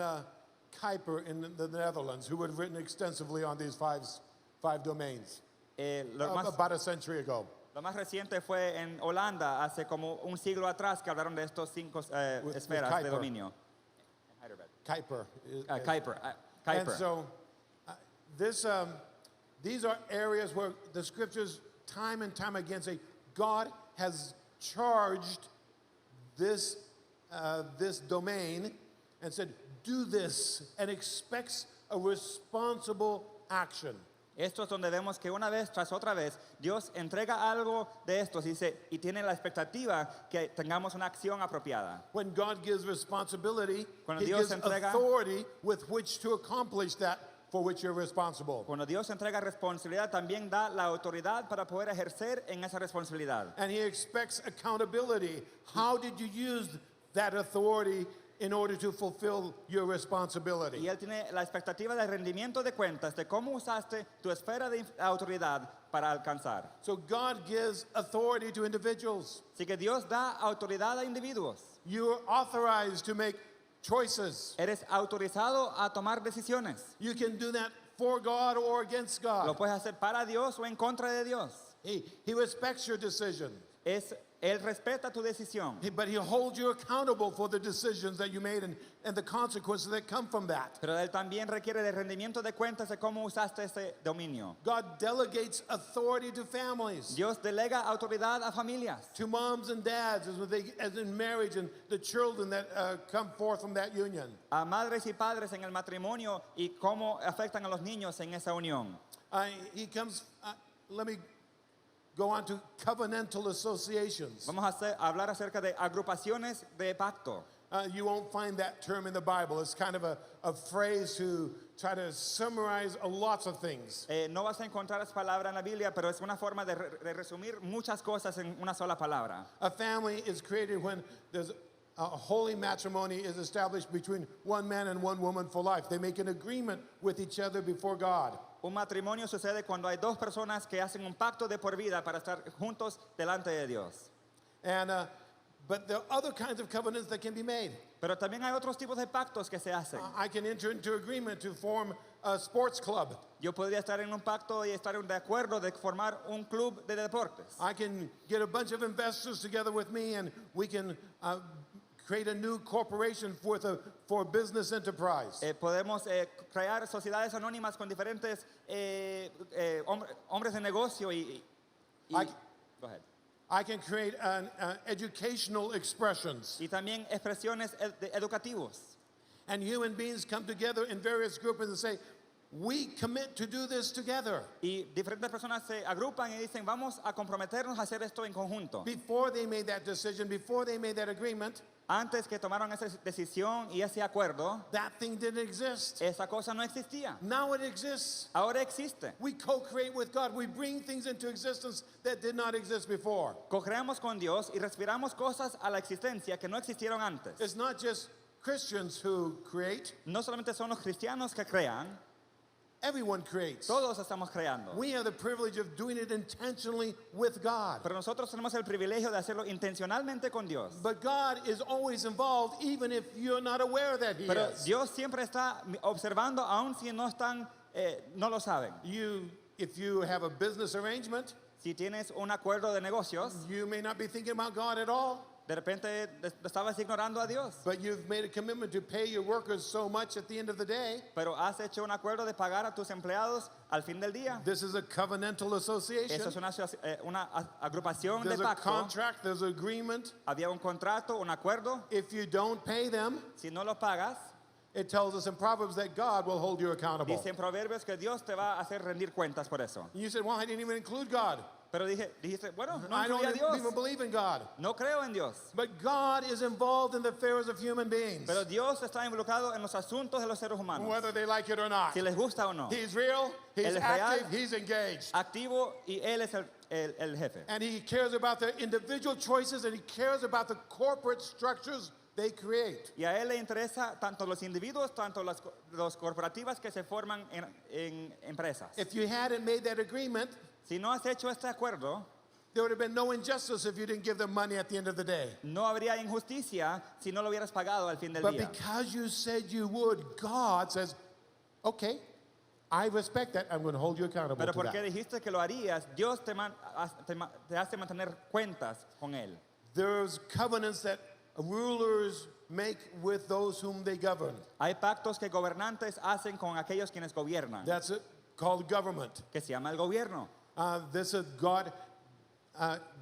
Speaker 3: Kuyper in the Netherlands, who would have written extensively on these five domains about a century ago.
Speaker 2: Lo más reciente fue en Holanda, hace como un siglo atrás, que hablaron de estos 5 esferas de
Speaker 3: Kuyper.
Speaker 2: dominio.
Speaker 3: Kuyper.
Speaker 2: Kuyper.
Speaker 3: And so these are areas where the scriptures time and time again say God has charged this domain and said, do this, and expects a responsible action.
Speaker 2: Esto es donde vemos que una vez tras otra vez Dios entrega algo de estos y tiene la expectativa que tengamos una acción apropiada.
Speaker 3: When God gives responsibility,
Speaker 2: Cuando
Speaker 3: He
Speaker 2: Dios
Speaker 3: gives
Speaker 2: entrega-
Speaker 3: authority with which to accomplish that for which you're responsible.
Speaker 2: Cuando Dios entrega responsabilidad, también da la autoridad para poder ejercer en esa responsabilidad.
Speaker 3: And He expects accountability. How did you use that authority in order to fulfill your responsibility?
Speaker 2: Y Él tiene la expectativa de rendimiento de cuentas de cómo usaste tu esfera de autoridad para alcanzar.
Speaker 3: So God gives authority to individuals.
Speaker 2: Así que Dios da autoridad a individuos.
Speaker 3: You are authorized to make choices.
Speaker 2: Eres autorizado a tomar decisiones.
Speaker 3: You can do that for God or against
Speaker 2: Lo
Speaker 3: God.
Speaker 2: puedes hacer para Dios o en contra de Dios.
Speaker 3: He respects your decision.
Speaker 2: Es Él respeta tu decisión.
Speaker 3: But he'll hold you accountable for the decisions that you made and the consequences that come from that.
Speaker 2: Pero Él también requiere de rendimiento de cuentas de cómo usaste ese dominio.
Speaker 3: God delegates authority to families,
Speaker 2: Dios delega autoridad a familias,
Speaker 3: to moms and dads as in marriage and the children that come forth from that union.
Speaker 2: a madres y padres en el matrimonio y cómo afectan a los niños en esa unión.
Speaker 3: He comes, let me go on to covenantal associations.
Speaker 2: Vamos a hablar acerca de agrupaciones de pacto.
Speaker 3: You won't find that term in the Bible. It's kind of a phrase to try to summarize lots of things.
Speaker 2: No vas a encontrar esa palabra en la Biblia, pero es una forma de resumir muchas cosas en una sola palabra.
Speaker 3: A family is created when there's a holy matrimony is established between one man and one woman for life. They make an agreement with each other before God.
Speaker 2: Un matrimonio sucede cuando hay dos personas que hacen un pacto de por vida para estar juntos delante de Dios.
Speaker 3: And but there are other kinds of covenants that can be made.
Speaker 2: Pero también hay otros tipos de pactos que se hacen.
Speaker 3: I can enter into agreement to form a sports club.
Speaker 2: Yo podría estar en un pacto y estar de acuerdo de formar un club de deportes.
Speaker 3: I can get a bunch of investors together with me and we can create a new corporation for business enterprise.
Speaker 2: Podemos crear sociedades anónimas con diferentes hombres de negocio y go ahead.
Speaker 3: I can create educational expressions.
Speaker 2: Y también expresiones educativos.
Speaker 3: And human beings come together in various groups and say, we commit to do this together.
Speaker 2: Y diferentes personas se agrupan y dicen, vamos a comprometernos a hacer esto en conjunto.
Speaker 3: Before they made that decision, before they made that agreement,
Speaker 2: Antes que tomaron esa decisión y ese acuerdo,
Speaker 3: that thing didn't exist.
Speaker 2: esa cosa no existía.
Speaker 3: Now it exists.
Speaker 2: Ahora existe.
Speaker 3: We co-create with God. We bring things into existence that did not exist before.
Speaker 2: Co-creamos con Dios y respiramos cosas a la existencia que no existieron antes.
Speaker 3: It's not just Christians who create.
Speaker 2: No solamente son los cristianos que crean,
Speaker 3: Everyone creates.
Speaker 2: todos estamos creando.
Speaker 3: We have the privilege of doing it intentionally with God.
Speaker 2: Pero nosotros tenemos el privilegio de hacerlo intencionalmente con Dios.
Speaker 3: But God is always involved even if you're not aware that He
Speaker 2: Pero
Speaker 3: is.
Speaker 2: Dios siempre está observando aun si no están, no lo saben.
Speaker 3: If you have a business arrangement,
Speaker 2: Si tienes un acuerdo de negocios,
Speaker 3: you may not be thinking about God at all,
Speaker 2: de repente estabas ignorando a Dios.
Speaker 3: but you've made a commitment to pay your workers so much at the end of the day.
Speaker 2: Pero has hecho un acuerdo de pagar a tus empleados al fin del día.
Speaker 3: This is a covenantal association.
Speaker 2: Eso es una agrupación de
Speaker 3: There's a
Speaker 2: pacto.
Speaker 3: contract, there's an agreement.
Speaker 2: Había un contrato, un acuerdo.
Speaker 3: If you don't pay them,
Speaker 2: Si no lo pagas,
Speaker 3: it tells us in Proverbs that God will hold you accountable.
Speaker 2: dice en Proverbios que Dios te va a hacer rendir cuentas por eso.
Speaker 3: And you said, well, I didn't even include God.
Speaker 2: Pero dijiste, bueno, no
Speaker 3: I
Speaker 2: incluye a
Speaker 3: don't
Speaker 2: Dios.
Speaker 3: even believe in God.
Speaker 2: No creo en Dios.
Speaker 3: But God is involved in the affairs of human beings,
Speaker 2: Pero Dios está involucrado en los asuntos de los seres humanos.
Speaker 3: whether they like it or not.
Speaker 2: Si les gusta o no.
Speaker 3: He's real, he's
Speaker 2: Él es
Speaker 3: active,
Speaker 2: real.
Speaker 3: he's engaged.
Speaker 2: Activo y Él es el jefe.
Speaker 3: And he cares about the individual choices and he cares about the corporate structures they create.
Speaker 2: Y a Él le interesa tanto los individuos, tanto las corporativas que se forman en empresas.
Speaker 3: If you hadn't made that agreement,
Speaker 2: Si no has hecho este acuerdo,
Speaker 3: there would have been no injustice if you didn't give them money at the end of the day.
Speaker 2: no habría injusticia si no lo hubieras pagado al fin del
Speaker 3: But
Speaker 2: día.
Speaker 3: because you said you would, God says, okay, I respect that. I'm going to hold you accountable
Speaker 2: Pero
Speaker 3: to
Speaker 2: porque
Speaker 3: that.
Speaker 2: dijiste que lo harías, Dios te hace mantener cuentas con Él.
Speaker 3: There's covenants that rulers make with those whom they govern.
Speaker 2: Hay pactos que gobernantes hacen con aquellos quienes gobiernan,
Speaker 3: That's it, called government.
Speaker 2: que se llama el gobierno.
Speaker 3: This is God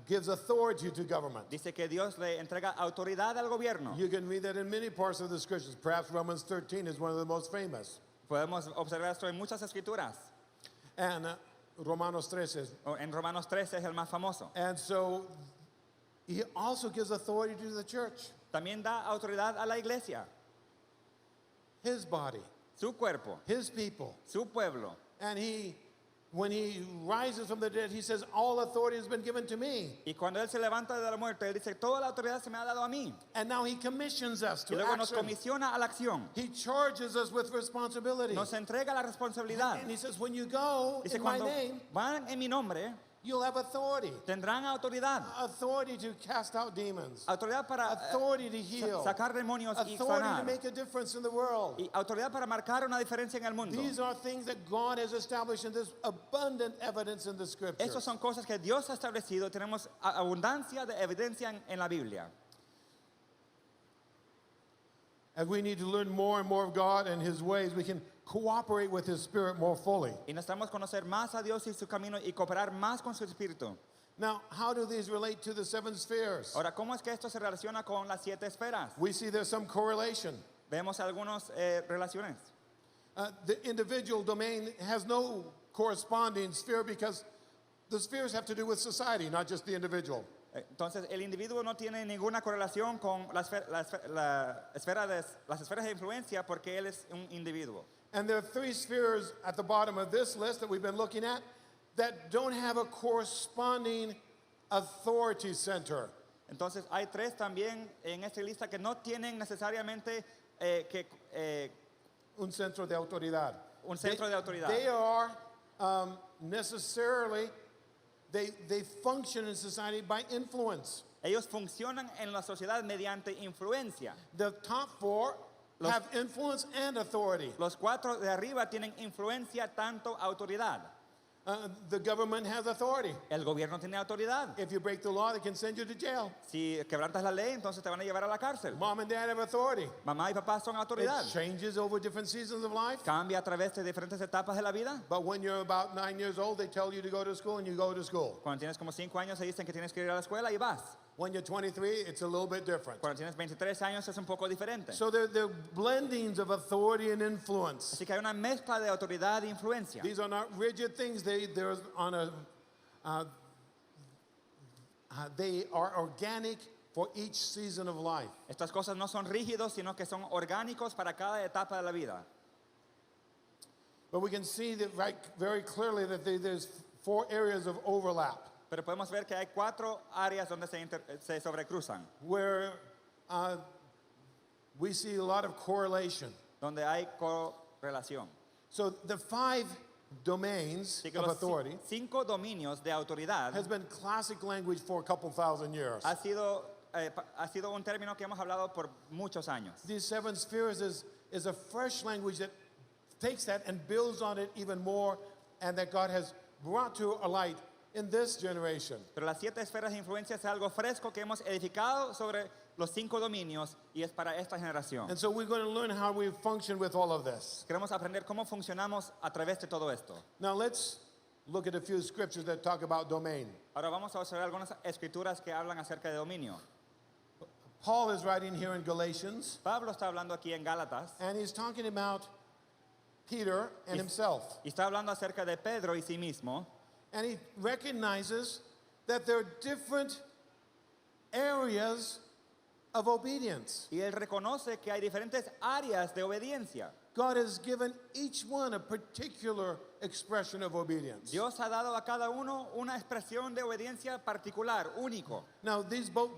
Speaker 3: gives authority to government.
Speaker 2: Dice que Dios le entrega autoridad al gobierno.
Speaker 3: You can read that in many parts of the scriptures. Perhaps Romans 13 is one of the most famous.
Speaker 2: Podemos observar esto en muchas escrituras.
Speaker 3: And Romanos 13.
Speaker 2: En Romanos 13 es el más famoso.
Speaker 3: And so he also gives authority to the church,
Speaker 2: También da autoridad a la iglesia,
Speaker 3: his body,
Speaker 2: su cuerpo,
Speaker 3: his people.
Speaker 2: su pueblo.
Speaker 3: And when he rises from the dead, he says, all authority has been given to me.
Speaker 2: Y cuando Él se levanta de la muerte, Él dice, toda la autoridad se me ha dado a mí.
Speaker 3: And now he commissions us
Speaker 2: Y
Speaker 3: to
Speaker 2: luego nos
Speaker 3: action.
Speaker 2: comisiona a la acción.
Speaker 3: He charges us with responsibility.
Speaker 2: Nos entrega la responsabilidad.
Speaker 3: And he says, when you go
Speaker 2: Dice,
Speaker 3: in my
Speaker 2: cuando
Speaker 3: name,
Speaker 2: van en mi nombre,
Speaker 3: You'll have authority.
Speaker 2: Tendrán autoridad.
Speaker 3: Authority to cast out demons.
Speaker 2: Autoridad para
Speaker 3: Authority to heal.
Speaker 2: sacar demonios y
Speaker 3: Authority to
Speaker 2: sanar.
Speaker 3: make a difference in the world.
Speaker 2: Y autoridad para marcar una diferencia en el mundo.
Speaker 3: These are things that God has established, and there's abundant evidence in the scriptures.
Speaker 2: Esas son cosas que Dios ha establecido. Tenemos abundancia de evidencia en la Biblia.
Speaker 3: As we need to learn more and more of God and His ways, we can cooperate with His Spirit more fully.
Speaker 2: Y necesitamos conocer más a Dios y su camino y cooperar más con su espíritu.
Speaker 3: Now, how do these relate to the seven spheres?
Speaker 2: Ahora, ¿cómo es que esto se relaciona con las 7 esferas?
Speaker 3: We see there's some correlation.
Speaker 2: Vemos algunas relaciones.
Speaker 3: The individual domain has no corresponding sphere because the spheres have to do with society, not just the individual.
Speaker 2: Entonces, el individuo no tiene ninguna correlación con las esferas de influencia porque él es un individuo.
Speaker 3: And there are 3 spheres at the bottom of this list that we've been looking at that don't have a corresponding authority center.
Speaker 2: Entonces, hay 3 también en esta lista que no tienen necesariamente
Speaker 3: Un centro de autoridad.
Speaker 2: un centro de autoridad.
Speaker 3: They are necessarily, they function in society by influence.
Speaker 2: Ellos funcionan en la sociedad mediante influencia.
Speaker 3: The top 4 have influence and authority.
Speaker 2: Los 4 de arriba tienen influencia, tanto autoridad.
Speaker 3: The government has authority.
Speaker 2: El gobierno tiene autoridad.
Speaker 3: If you break the law, they can send you to jail.
Speaker 2: Si quebrantas la ley, entonces te van a llevar a la cárcel.
Speaker 3: Mom and dad have authority.
Speaker 2: Mamá y papá son autoridad.
Speaker 3: It changes over different seasons of life.
Speaker 2: Cambia a través de diferentes etapas de la vida.
Speaker 3: But when you're about 9 years old, they tell you to go to school and you go to school.
Speaker 2: Cuando tienes como 5 años, se dicen que tienes que ir a la escuela y vas.
Speaker 3: When you're 23, it's a little bit different.
Speaker 2: Cuando tienes 23 años, es un poco diferente.
Speaker 3: So they're blendings of authority and influence.
Speaker 2: Así que hay una mezcla de autoridad e influencia.
Speaker 3: These are not rigid things. They're on a, they are organic for each season of life.
Speaker 2: Estas cosas no son rígidos, sino que son orgánicos para cada etapa de la vida.
Speaker 3: But we can see that very clearly that there's 4 areas of overlap
Speaker 2: Pero podemos ver que hay 4 áreas donde se sobrecruzan,
Speaker 3: where we see a lot of correlation.
Speaker 2: donde hay correlación.
Speaker 3: So the 5 domains
Speaker 2: Así que
Speaker 3: of
Speaker 2: los
Speaker 3: authority
Speaker 2: 5 dominios de autoridad
Speaker 3: has been classic language for a couple thousand years.
Speaker 2: ha sido un término que hemos hablado por muchos años.
Speaker 3: These 7 spheres is a fresh language that takes that and builds on it even more, and that God has brought to a light in this generation.
Speaker 2: Pero las 7 esferas de influencia es algo fresco que hemos edificado sobre los 5 dominios y es para esta generación.
Speaker 3: And so we're going to learn how we function with all of this.
Speaker 2: Queremos aprender cómo funcionamos a través de todo esto.
Speaker 3: Now let's look at a few scriptures that talk about domain.
Speaker 2: Ahora vamos a observar algunas escrituras que hablan acerca de dominio.
Speaker 3: Paul is writing here in Galatians,
Speaker 2: Pablo está hablando aquí en Gálatas
Speaker 3: and he's talking about Peter and himself.
Speaker 2: y está hablando acerca de Pedro y sí mismo.
Speaker 3: And he recognizes that there are different areas of obedience.
Speaker 2: Y él reconoce que hay diferentes áreas de obediencia.
Speaker 3: God has given each one a particular expression of obedience.
Speaker 2: Dios ha dado a cada uno una expresión de obediencia particular, único.
Speaker 3: Now,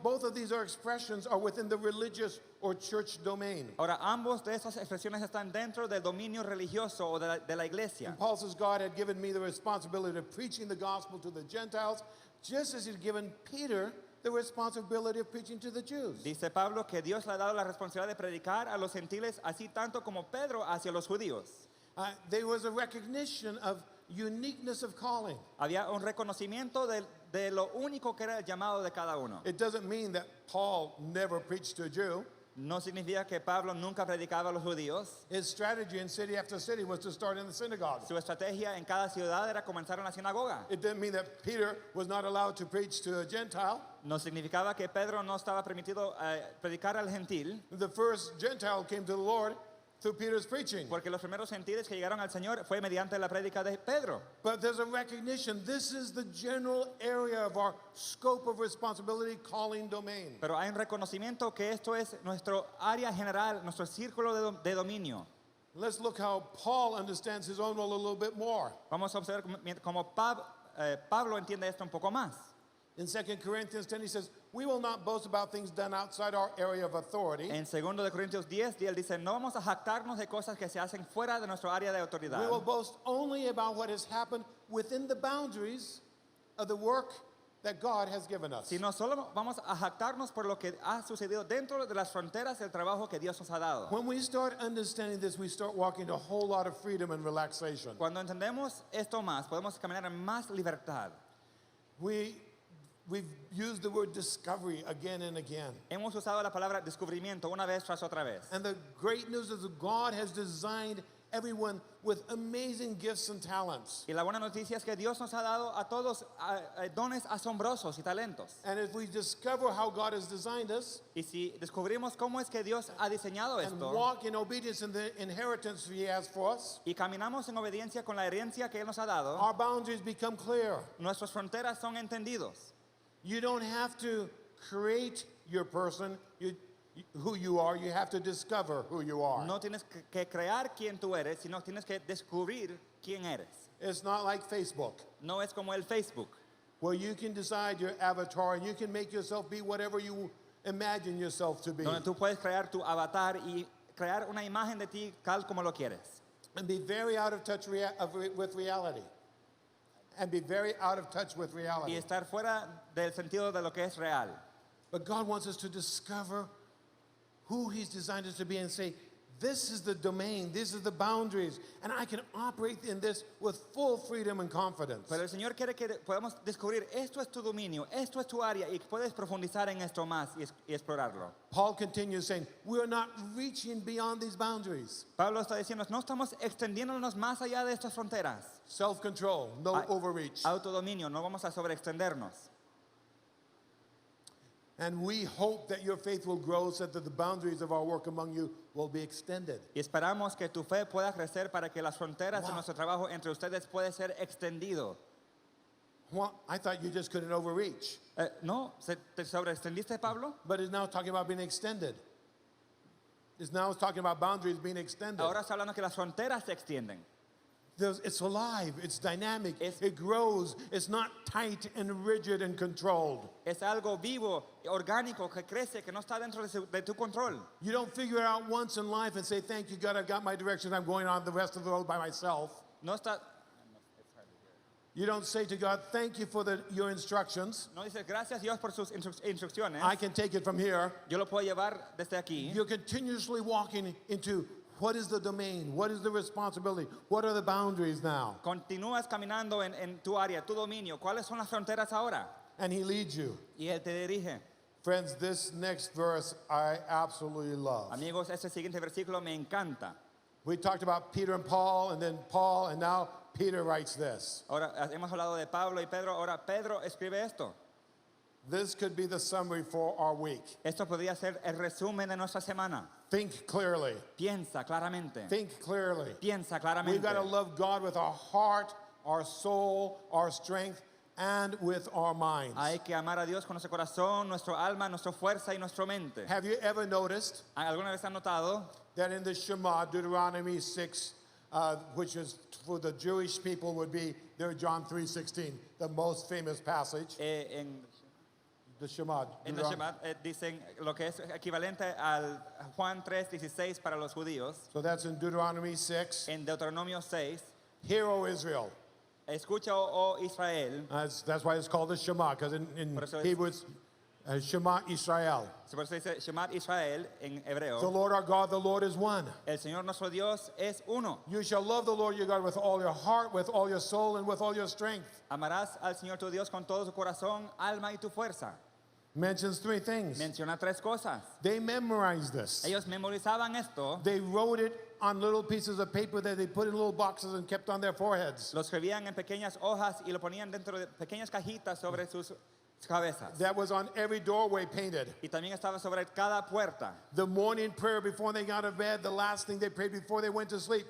Speaker 3: both of these expressions are within the religious or church domain.
Speaker 2: Ahora, ambos de esas expresiones están dentro del dominio religioso o de la iglesia.
Speaker 3: Paul says, God had given me the responsibility of preaching the gospel to the Gentiles, just as he'd given Peter the responsibility of preaching to the Jews.
Speaker 2: Dice Pablo que Dios le ha dado la responsabilidad de predicar a los gentiles, así tanto como Pedro hacia los judíos.
Speaker 3: There was a recognition of uniqueness of calling.
Speaker 2: Había un reconocimiento de lo único que era el llamado de cada uno.
Speaker 3: It doesn't mean that Paul never preached to a Jew.
Speaker 2: No significa que Pablo nunca predicaba a los judíos.
Speaker 3: His strategy in city after city was to start in the synagogue.
Speaker 2: Su estrategia en cada ciudad era comenzar en la sinagoga.
Speaker 3: It didn't mean that Peter was not allowed to preach to a Gentile.
Speaker 2: No significaba que Pedro no estaba permitido predicar al gentil,
Speaker 3: The first Gentile came to the Lord through Peter's preaching.
Speaker 2: porque los primeros gentiles que llegaron al Señor fue mediante la prédica de Pedro.
Speaker 3: But there's a recognition this is the general area of our scope of responsibility, calling domain.
Speaker 2: Pero hay un reconocimiento que esto es nuestro área general, nuestro círculo de dominio.
Speaker 3: Let's look how Paul understands his own role a little bit more.
Speaker 2: Vamos a observar cómo Pablo entiende esto un poco más.
Speaker 3: In 2 Corinthians 10, he says, we will not boast about things done outside our area of authority.
Speaker 2: En 2 de Corintios 10, él dice, no vamos a jactarnos de cosas que se hacen fuera de nuestro área de autoridad.
Speaker 3: We will boast only about what has happened within the boundaries of the work that God has given us.
Speaker 2: sino solo vamos a jactarnos por lo que ha sucedido dentro de las fronteras del trabajo que Dios nos ha dado.
Speaker 3: When we start understanding this, we start walking a whole lot of freedom and relaxation.
Speaker 2: Cuando entendemos esto más, podemos caminar en más libertad.
Speaker 3: We've used the word discovery again and again.
Speaker 2: Hemos usado la palabra descubrimiento una vez tras otra vez.
Speaker 3: And the great news is that God has designed everyone with amazing gifts and talents.
Speaker 2: Y la buena noticia es que Dios nos ha dado a todos dones asombrosos y talentos.
Speaker 3: And if we discover how God has designed us
Speaker 2: Y si descubrimos cómo es que Dios ha diseñado
Speaker 3: and
Speaker 2: esto
Speaker 3: walk in obedience in the inheritance He has for us,
Speaker 2: y caminamos en obediencia con la herencia que Él nos ha dado,
Speaker 3: our boundaries become clear.
Speaker 2: nuestras fronteras son entendidos.
Speaker 3: You don't have to create your person, who you are. You have to discover who you are.
Speaker 2: No tienes que crear quién tú eres, sino tienes que descubrir quién eres.
Speaker 3: It's not like Facebook,
Speaker 2: No es como el Facebook,
Speaker 3: where you can decide your avatar and you can make yourself be whatever you imagine yourself to be.
Speaker 2: donde tú puedes crear tu avatar y crear una imagen de ti tal como lo quieres.
Speaker 3: And be very out of touch with reality. And be very out of touch with
Speaker 2: Y
Speaker 3: reality.
Speaker 2: estar fuera del sentido de lo que es real.
Speaker 3: But God wants us to discover who He's designed us to be and say, this is the domain, these are the boundaries, and I can operate in this with full freedom and confidence.
Speaker 2: Pero el Señor quiere que podamos descubrir, esto es tu dominio, esto es tu área, y puedes profundizar en esto más y explorarlo.
Speaker 3: Paul continues saying, we are not reaching beyond these boundaries.
Speaker 2: Pablo está diciendo, no estamos extendiéndonos más allá de estas fronteras.
Speaker 3: Self-control, no
Speaker 2: Ay-
Speaker 3: overreach.
Speaker 2: Autodominio, no vamos a sobreextendernos.
Speaker 3: And we hope that your faith will grow so that the boundaries of our work among you will be extended.
Speaker 2: Y esperamos que tu fe pueda crecer para que las fronteras de
Speaker 3: Wow.
Speaker 2: nuestro trabajo entre ustedes puede ser extendido.
Speaker 3: Well, I thought you just couldn't overreach.
Speaker 2: ¿No? ¿Te sobreextendiste, Pablo?
Speaker 3: But it's now talking about being extended. It's now talking about boundaries being extended.
Speaker 2: Ahora está hablando que las fronteras se extienden.
Speaker 3: It's alive, it's dynamic,
Speaker 2: Es-
Speaker 3: it grows, it's not tight and rigid and controlled.
Speaker 2: Es algo vivo, orgánico, que crece, que no está dentro de tu control.
Speaker 3: You don't figure it out once in life and say, thank you, God, I've got my direction, I'm going on the rest of the road by myself.
Speaker 2: No está,
Speaker 3: You don't say to God, thank you for your instructions.
Speaker 2: no dices gracias Dios por sus instrucciones.
Speaker 3: I can take it from here.
Speaker 2: Yo lo puedo llevar desde aquí.
Speaker 3: You're continuously walking into what is the domain, what is the responsibility, what are the boundaries now?
Speaker 2: Continúas caminando en tu área, tu dominio. ¿Cuáles son las fronteras ahora?
Speaker 3: And He leads you.
Speaker 2: Y Él te dirige.
Speaker 3: Friends, this next verse I absolutely love.
Speaker 2: Amigos, este siguiente versículo me encanta.
Speaker 3: We talked about Peter and Paul, and then Paul, and now Peter writes this.
Speaker 2: Ahora hemos hablado de Pablo y Pedro. Ahora Pedro escribe esto.
Speaker 3: This could be the summary for our week.
Speaker 2: Esto podría ser el resumen de nuestra semana.
Speaker 3: Think clearly.
Speaker 2: Piensa claramente.
Speaker 3: Think clearly.
Speaker 2: Piensa
Speaker 3: We've
Speaker 2: claramente.
Speaker 3: got to love God with our heart, our soul, our strength, and with our minds.
Speaker 2: Hay que amar a Dios con nuestro corazón, nuestro alma, nuestra fuerza y nuestra mente.
Speaker 3: Have you ever noticed
Speaker 2: ¿Alguna vez han notado
Speaker 3: that in the Shema, Deuteronomy 6, which is for the Jewish people would be there, John 3:16, the most famous passage.
Speaker 2: en
Speaker 3: The Shema.
Speaker 2: el Shema dicen lo que es equivalente al Juan 3:16 para los judíos?
Speaker 3: So that's in Deuteronomy 6.
Speaker 2: En Deuteronomio 6,
Speaker 3: Hear, O Israel.
Speaker 2: escucha, oh Israel.
Speaker 3: That's why it's called the Shema, because in
Speaker 2: Por eso es-
Speaker 3: Hebrew it's Shema Israel.
Speaker 2: Por eso dice Shema Israel en
Speaker 3: The
Speaker 2: hebreo.
Speaker 3: Lord our God, the Lord is one.
Speaker 2: El Señor nuestro Dios es uno.
Speaker 3: You shall love the Lord your God with all your heart, with all your soul, and with all your strength.
Speaker 2: Amarás al Señor tu Dios con todo tu corazón, alma y tu fuerza.
Speaker 3: Mentions three things.
Speaker 2: Menciona tres cosas.
Speaker 3: They memorized this.
Speaker 2: Ellos memorizaban esto,
Speaker 3: They wrote it on little pieces of paper that they put in little boxes and kept on their foreheads.
Speaker 2: lo escribían en pequeñas hojas y lo ponían dentro de pequeñas cajitas sobre sus cabezas.
Speaker 3: That was on every doorway painted.
Speaker 2: Y también estaba sobre cada puerta.
Speaker 3: The morning prayer before they got out of bed, the last thing they prayed before they went to sleep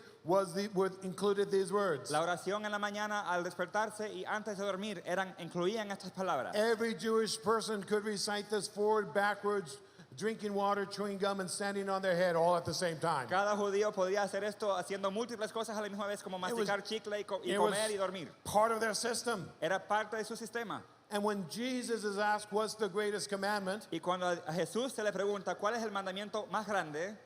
Speaker 3: included these words.
Speaker 2: La oración en la mañana al despertarse y antes de dormir incluían estas palabras.
Speaker 3: Every Jewish person could recite this forward, backwards, drinking water, chewing gum, and standing on their head all at the same time.
Speaker 2: Cada judío podía hacer esto haciendo múltiples cosas a la misma vez como masticar chicle y
Speaker 3: It was
Speaker 2: comer y dormir.
Speaker 3: part of their system.
Speaker 2: Era parte de su sistema.
Speaker 3: And when Jesus is asked, what's the greatest commandment?
Speaker 2: Y cuando a Jesús se le pregunta cuál es el mandamiento más grande,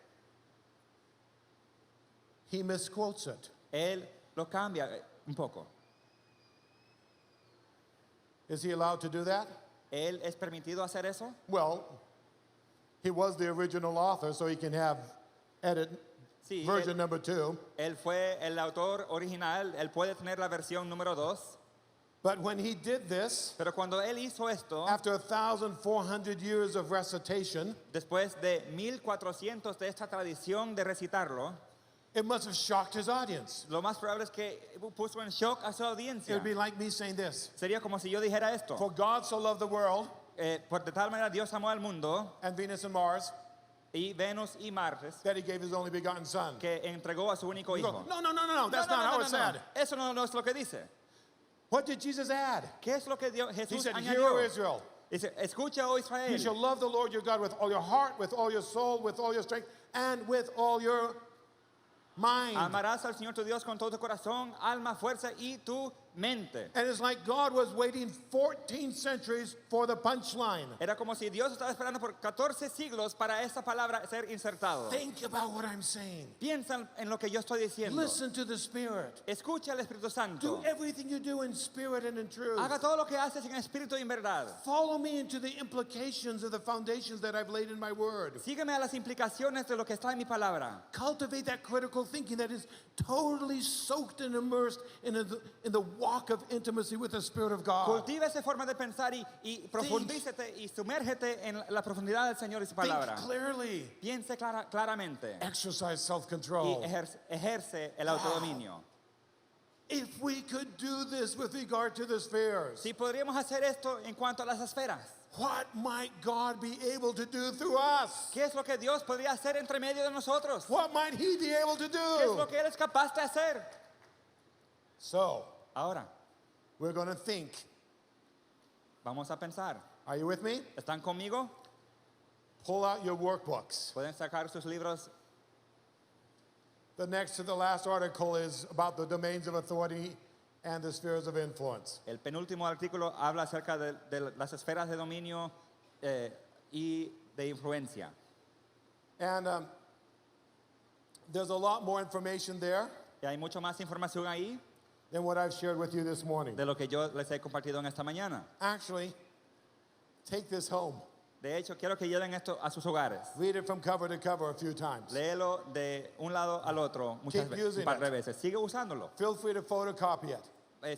Speaker 3: He misquotes it.
Speaker 2: él lo cambia un poco.
Speaker 3: Is he allowed to do that?
Speaker 2: ¿Él es permitido hacer eso?
Speaker 3: Well, he was the original author, so he can have edit
Speaker 2: Sí,
Speaker 3: version number 2.
Speaker 2: él fue el autor original, él puede tener la versión número 2,
Speaker 3: But when he did this,
Speaker 2: pero cuando él hizo esto,
Speaker 3: after 1,400 years of recitation,
Speaker 2: después de 1400 de esta tradición de recitarlo,
Speaker 3: it must have shocked his audience.
Speaker 2: lo más probable es que puso en shock a su
Speaker 3: It
Speaker 2: audiencia.
Speaker 3: would be like me saying this.
Speaker 2: Sería como si yo dijera esto.
Speaker 3: For God so loved the world,
Speaker 2: Por de tal manera Dios amó al mundo,
Speaker 3: and Venus and Mars,
Speaker 2: y Venus y Marte,
Speaker 3: that he gave his only begotten son.
Speaker 2: que entregó a su único
Speaker 3: You go,
Speaker 2: hijo.
Speaker 3: no, that's not how it's said.
Speaker 2: Eso no es lo que dice.
Speaker 3: What did Jesus add?
Speaker 2: ¿Qué es lo que
Speaker 3: He
Speaker 2: Jesús
Speaker 3: said, Hear,
Speaker 2: añadió?
Speaker 3: O Israel,
Speaker 2: Dice, escucha, oh
Speaker 3: you
Speaker 2: Israel,
Speaker 3: shall love the Lord your God with all your heart, with all your soul, with all your strength, and with all your mind.
Speaker 2: amarás al Señor tu Dios con todo tu corazón, alma, fuerza y tu mente.
Speaker 3: And it's like God was waiting 14 centuries for the punchline.
Speaker 2: Era como si Dios estaba esperando por 14 siglos para esa palabra ser insertado.
Speaker 3: Think about what I'm saying.
Speaker 2: Piensa en lo que yo estoy diciendo.
Speaker 3: Listen to the Spirit.
Speaker 2: Escucha al Espíritu
Speaker 3: Do
Speaker 2: Santo.
Speaker 3: everything you do in spirit and in truth.
Speaker 2: Haga todo lo que haces en espíritu y en verdad.
Speaker 3: Follow me into the implications of the foundations that I've laid in my word.
Speaker 2: Sígueme a las implicaciones de lo que está en mi palabra.
Speaker 3: Cultivate that critical thinking that is totally soaked and immersed in the walk of intimacy with the Spirit of God.
Speaker 2: Cultiva esa forma de pensar y profundízate y sumérgete en la profundidad del Señor y su palabra.
Speaker 3: Think clearly.
Speaker 2: Piense claramente
Speaker 3: Exercise
Speaker 2: y
Speaker 3: self-control.
Speaker 2: ejerce el autodominio.
Speaker 3: If we could do this with regard to the spheres,
Speaker 2: Si podríamos hacer esto en cuanto a las esferas,
Speaker 3: what might God be able to do through us?
Speaker 2: ¿qué es lo que Dios podría hacer entre medio de nosotros?
Speaker 3: What might He be able to
Speaker 2: ¿Qué es lo
Speaker 3: do?
Speaker 2: que Él es capaz de hacer?
Speaker 3: So,
Speaker 2: Ahora,
Speaker 3: we're going to think.
Speaker 2: vamos a pensar.
Speaker 3: Are you with me?
Speaker 2: ¿Están conmigo?
Speaker 3: Pull out your workbooks.
Speaker 2: Pueden sacar sus libros.
Speaker 3: The next to the last article is about the domains of authority and the spheres of influence.
Speaker 2: El penúltimo artículo habla acerca de las esferas de dominio y de influencia.
Speaker 3: And there's a lot more information there
Speaker 2: Y hay mucho más información ahí
Speaker 3: than what I've shared with you this morning.
Speaker 2: de lo que yo les he compartido en esta mañana.
Speaker 3: Actually, take this home.
Speaker 2: De hecho, quiero que lleven esto a sus hogares.
Speaker 3: Read it from cover to cover a few times.
Speaker 2: Léelo de un lado al otro muchas
Speaker 3: Keep
Speaker 2: veces,
Speaker 3: using
Speaker 2: un par de
Speaker 3: it.
Speaker 2: veces. Sigue usándolo.
Speaker 3: Feel free to photocopy it.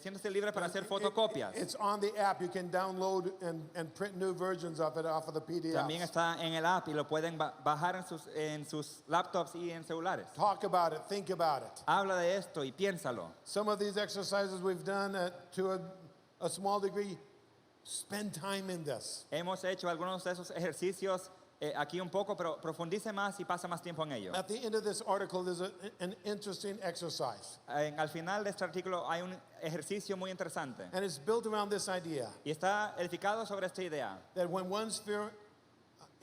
Speaker 2: Siéntese libre para hacer fotocopias.
Speaker 3: It's on the app. You can download and print new versions of it off of the
Speaker 2: También
Speaker 3: PDF.
Speaker 2: está en el app y lo pueden bajar en sus laptops y en celulares.
Speaker 3: Talk about it. Think about it.
Speaker 2: Habla de esto y piénsalo.
Speaker 3: Some of these exercises we've done to a small degree. Spend time in this.
Speaker 2: Hemos hecho algunos de esos ejercicios aquí un poco, pero profundice más y pasa más tiempo en ello.
Speaker 3: At the end of this article, there's an interesting exercise.
Speaker 2: Al final de este artículo hay un ejercicio muy interesante
Speaker 3: And it's built around this idea
Speaker 2: y está edificado sobre esta idea
Speaker 3: that when one sphere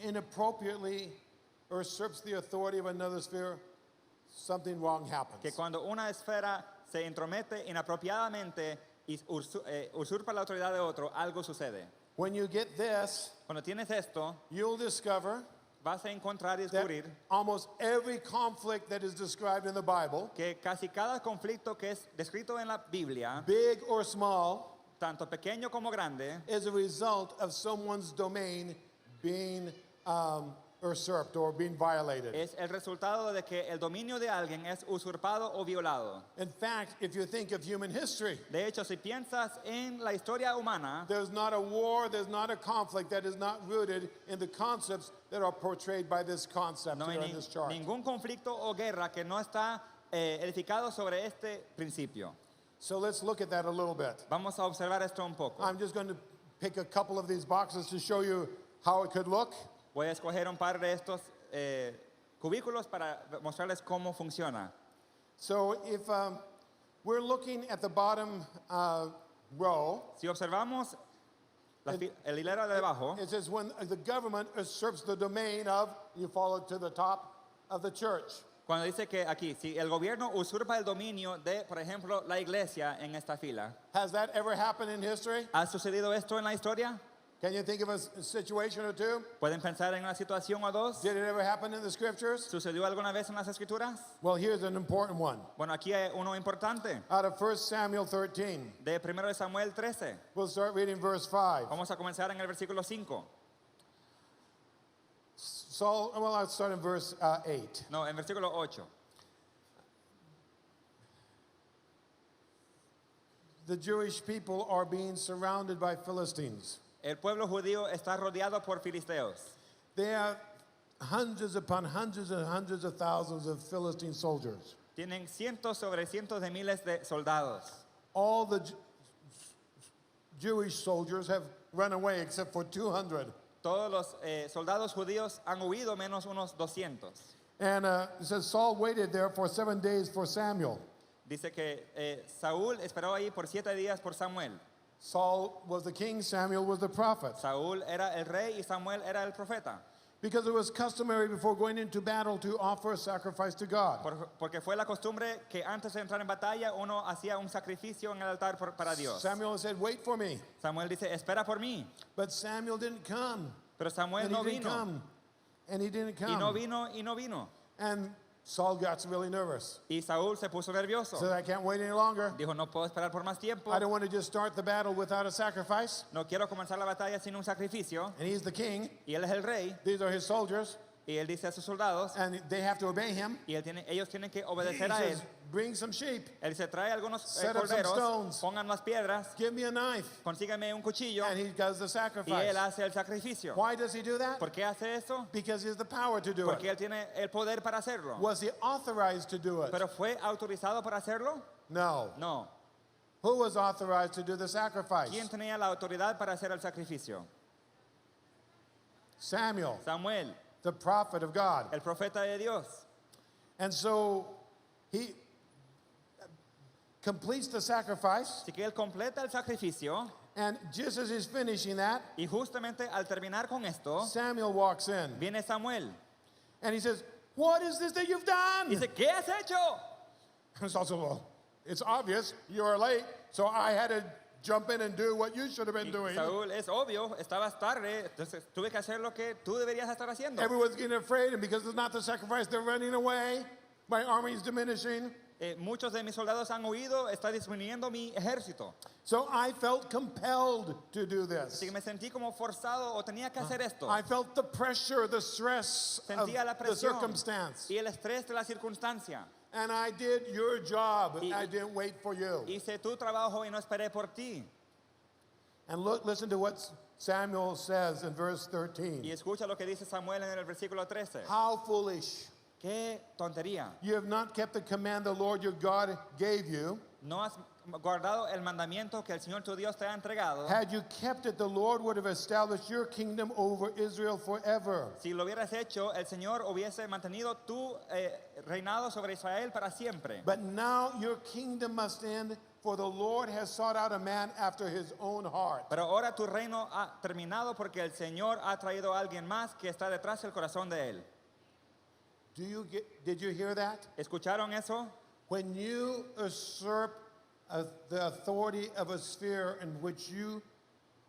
Speaker 3: inappropriately usurps the authority of another sphere, something wrong
Speaker 2: que
Speaker 3: happens.
Speaker 2: cuando una esfera se entromete inapropiadamente y usurpa la autoridad de otro, algo sucede.
Speaker 3: When you get this,
Speaker 2: Cuando tienes esto,
Speaker 3: you'll discover
Speaker 2: vas a encontrar y
Speaker 3: that
Speaker 2: descubrir
Speaker 3: almost every conflict that is described in the Bible,
Speaker 2: que casi cada conflicto que es descrito en la Biblia,
Speaker 3: big or small,
Speaker 2: tanto pequeño como grande,
Speaker 3: is a result of someone's domain being usurped or being violated.
Speaker 2: es el resultado de que el dominio de alguien es usurpado o violado.
Speaker 3: In fact, if you think of human history,
Speaker 2: De hecho, si piensas en la historia humana,
Speaker 3: there's not a war, there's not a conflict that is not rooted in the concepts that are portrayed by this concept
Speaker 2: no hay
Speaker 3: here in this chart.
Speaker 2: ningún conflicto o guerra que no está edificado sobre este principio.
Speaker 3: So let's look at that a little bit.
Speaker 2: Vamos a observar esto un poco.
Speaker 3: I'm just going to pick a couple of these boxes to show you how it could look.
Speaker 2: Voy a escoger un par de estos cubículos para mostrarles cómo funciona.
Speaker 3: So if we're looking at the bottom row,
Speaker 2: Si observamos el hilera de abajo,
Speaker 3: it says when the government usurps the domain of, you follow to the top of the church.
Speaker 2: cuando dice que aquí, si el gobierno usurpa el dominio de, por ejemplo, la iglesia en esta fila,
Speaker 3: Has that ever happened in history?
Speaker 2: ¿ha sucedido esto en la historia?
Speaker 3: Can you think of a situation or two?
Speaker 2: ¿Pueden pensar en una situación o dos?
Speaker 3: Did it ever happen in the scriptures?
Speaker 2: ¿Sucedió alguna vez en las Escrituras?
Speaker 3: Well, here's an important one.
Speaker 2: Bueno, aquí hay uno importante.
Speaker 3: Out of 1 Samuel 13.
Speaker 2: De 1 de Samuel 13.
Speaker 3: We'll start reading verse 5.
Speaker 2: Vamos a comenzar en el versículo 5.
Speaker 3: Saul, well, I'll start in verse 8.
Speaker 2: No, en versículo 8.
Speaker 3: The Jewish people are being surrounded by Philistines.
Speaker 2: El pueblo judío está rodeado por filisteos.
Speaker 3: They have hundreds upon hundreds and hundreds of thousands of Philistine soldiers.
Speaker 2: Tienen cientos sobre cientos de miles de soldados.
Speaker 3: All the Jewish soldiers have run away except for 200.
Speaker 2: Todos los soldados judíos han huido menos unos 200.
Speaker 3: And it says Saul waited there for 7 days for Samuel.
Speaker 2: Dice que Saúl esperó ahí por 7 días por Samuel.
Speaker 3: Saul was the king, Samuel was the prophet.
Speaker 2: Saúl era el rey y Samuel era el profeta.
Speaker 3: Because it was customary before going into battle to offer a sacrifice to God.
Speaker 2: Porque fue la costumbre que antes de entrar en batalla uno hacía un sacrificio en el altar para Dios.
Speaker 3: Samuel said, wait for me.
Speaker 2: Samuel dice, espera por mí.
Speaker 3: But Samuel didn't come.
Speaker 2: Pero Samuel
Speaker 3: And
Speaker 2: no
Speaker 3: he didn't
Speaker 2: vino.
Speaker 3: come. And he didn't come.
Speaker 2: Y no vino, y no vino.
Speaker 3: And Saul got really nervous.
Speaker 2: Y Saúl se puso nervioso.
Speaker 3: Said, I can't wait any longer.
Speaker 2: Dijo, no puedo esperar por más tiempo.
Speaker 3: I don't want to just start the battle without a sacrifice.
Speaker 2: No quiero comenzar la batalla sin un sacrificio.
Speaker 3: And he's the king.
Speaker 2: Y él es el rey.
Speaker 3: These are his soldiers.
Speaker 2: Y él dice a sus soldados.
Speaker 3: And they have to obey him.
Speaker 2: Y ellos tienen que
Speaker 3: He
Speaker 2: obedecer a él.
Speaker 3: says, bring some sheep.
Speaker 2: Él se trae algunos
Speaker 3: Set up some
Speaker 2: corderos.
Speaker 3: stones.
Speaker 2: Pongan las piedras.
Speaker 3: Give me a knife.
Speaker 2: Consígame un cuchillo.
Speaker 3: And he does the
Speaker 2: Y
Speaker 3: sacrifice.
Speaker 2: él hace el sacrificio.
Speaker 3: Why does he do that?
Speaker 2: ¿Por qué hace eso?
Speaker 3: Because he has the power to do
Speaker 2: Porque
Speaker 3: it.
Speaker 2: él tiene el poder para hacerlo.
Speaker 3: Was he authorized to do it?
Speaker 2: ¿Pero fue autorizado para hacerlo?
Speaker 3: No.
Speaker 2: No.
Speaker 3: Who was authorized to do the sacrifice?
Speaker 2: ¿Quién tenía la autoridad para hacer el sacrificio?
Speaker 3: Samuel,
Speaker 2: Samuel,
Speaker 3: the prophet of God.
Speaker 2: el profeta de Dios.
Speaker 3: And so he completes the sacrifice,
Speaker 2: Así que él completa el sacrificio
Speaker 3: and just as he's finishing that,
Speaker 2: y justamente al terminar con esto,
Speaker 3: Samuel walks in
Speaker 2: viene Samuel.
Speaker 3: and he says, "What is this that you've done?"
Speaker 2: Dice, ¿qué has hecho?
Speaker 3: And Saul said, "Well, it's obvious you are late, so I had to jump in and do what you should have been
Speaker 2: Y
Speaker 3: doing."
Speaker 2: Saúl, es obvio, estabas tarde, entonces tuve que hacer lo que tú deberías estar haciendo.
Speaker 3: Everyone's getting afraid, and because it's not the sacrifice, they're running away. My army is diminishing.
Speaker 2: Muchos de mis soldados han huido, está disminuyendo mi ejército.
Speaker 3: So I felt compelled to do this.
Speaker 2: Así que me sentí como forzado o tenía que hacer esto.
Speaker 3: I felt the pressure, the stress of
Speaker 2: Sentía la
Speaker 3: the
Speaker 2: presión
Speaker 3: circumstance.
Speaker 2: y el estrés de la circunstancia.
Speaker 3: And I did your job.
Speaker 2: Y-
Speaker 3: I didn't wait for you.
Speaker 2: Hice tu trabajo y no esperé por ti.
Speaker 3: And look, listen to what Samuel says in verse
Speaker 2: Y
Speaker 3: 13.
Speaker 2: escucha lo que dice Samuel en el versículo 13.
Speaker 3: How foolish.
Speaker 2: Qué tontería.
Speaker 3: You have not kept the command the Lord your God gave you.
Speaker 2: No has guardado el mandamiento que el Señor tu Dios te ha entregado.
Speaker 3: Had you kept it, the Lord would have established your kingdom over Israel forever.
Speaker 2: Si lo hubieras hecho, el Señor hubiese mantenido tu reinado sobre Israel para siempre.
Speaker 3: But now your kingdom must end, for the Lord has sought out a man after his own heart.
Speaker 2: Pero ahora tu reino ha terminado porque el Señor ha traído a alguien más que está detrás del corazón de él.
Speaker 3: Did you hear that?
Speaker 2: ¿Escucharon eso?
Speaker 3: When you usurp the authority of a sphere in which you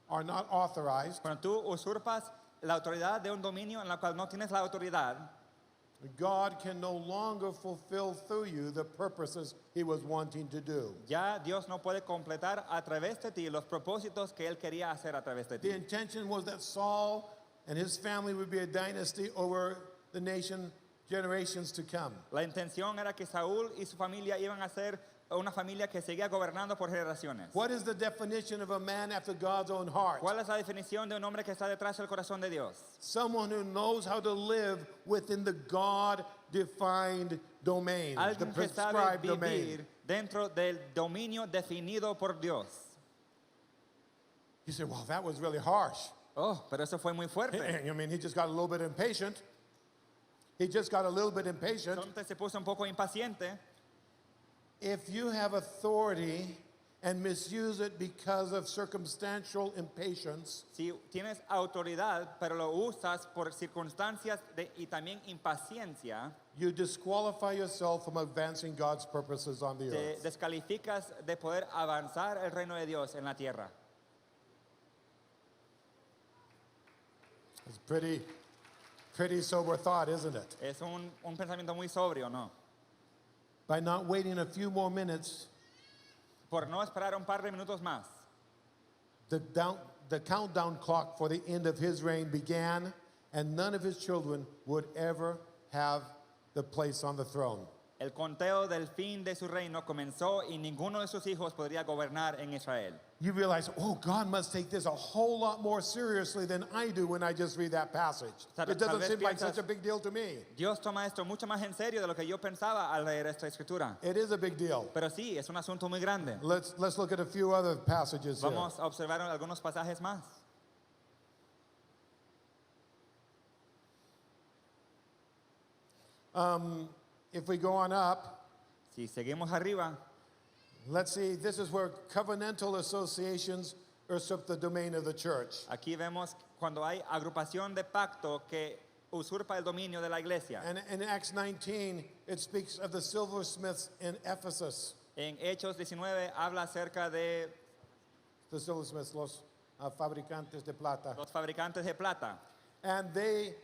Speaker 3: are not authorized,
Speaker 2: Cuando tú usurpas la autoridad de un dominio en la cual no tienes la autoridad,
Speaker 3: God can no longer fulfill through you the purposes he was wanting to do.
Speaker 2: ya Dios no puede completar a través de ti los propósitos que Él quería hacer a través de
Speaker 3: The
Speaker 2: ti.
Speaker 3: intention was that Saul and his family would be a dynasty over the nation generations to come.
Speaker 2: La intención era que Saúl y su familia iban a ser una familia que seguía gobernando por generaciones.
Speaker 3: What is the definition of a man after God's own heart?
Speaker 2: ¿Cuál es la definición de un hombre que está detrás del corazón de Dios?
Speaker 3: Someone who knows how to live within the God-defined domain, the
Speaker 2: Alguien que sabe
Speaker 3: prescribed domain.
Speaker 2: vivir dentro del dominio definido por Dios.
Speaker 3: You say, well, that was really harsh.
Speaker 2: Oh, pero eso fue muy fuerte.
Speaker 3: I mean, he just got a little bit impatient. He just got a little bit impatient.
Speaker 2: Entonces se puso un poco impaciente.
Speaker 3: If you have authority and misuse it because of circumstantial impatience,
Speaker 2: Si tienes autoridad, pero lo usas por circunstancias y también impaciencia,
Speaker 3: you disqualify yourself from advancing God's purposes on the
Speaker 2: te
Speaker 3: earth.
Speaker 2: descalificas de poder avanzar el reino de Dios en la tierra.
Speaker 3: It's pretty sober thought, isn't it?
Speaker 2: Es un pensamiento muy sobrio, ¿no?
Speaker 3: By not waiting a few more minutes,
Speaker 2: Por no esperar un par de minutos más,
Speaker 3: the countdown clock for the end of his reign began, and none of his children would ever have the place on the throne.
Speaker 2: el conteo del fin de su reino comenzó y ninguno de sus hijos podría gobernar en Israel.
Speaker 3: You realize, oh, God must take this a whole lot more seriously than I do when I just read that passage.
Speaker 2: Tal
Speaker 3: It doesn't
Speaker 2: vez
Speaker 3: seem like
Speaker 2: piensas-
Speaker 3: such a big deal to me.
Speaker 2: Dios toma esto mucho más en serio de lo que yo pensaba al leer esta escritura.
Speaker 3: It is a big deal.
Speaker 2: Pero sí, es un asunto muy grande.
Speaker 3: Let's look at a few other passages here.
Speaker 2: Vamos a observar algunos pasajes más.
Speaker 3: If we go on up,
Speaker 2: Si seguimos arriba,
Speaker 3: let's see, this is where covenantal associations usurp the domain of the church.
Speaker 2: aquí vemos cuando hay agrupación de pacto que usurpa el dominio de la iglesia.
Speaker 3: And in Acts 19, it speaks of the silversmiths in Ephesus.
Speaker 2: En Hechos 19 habla acerca de
Speaker 3: The silversmiths, los fabricantes de plata.
Speaker 2: los fabricantes de plata.
Speaker 3: And they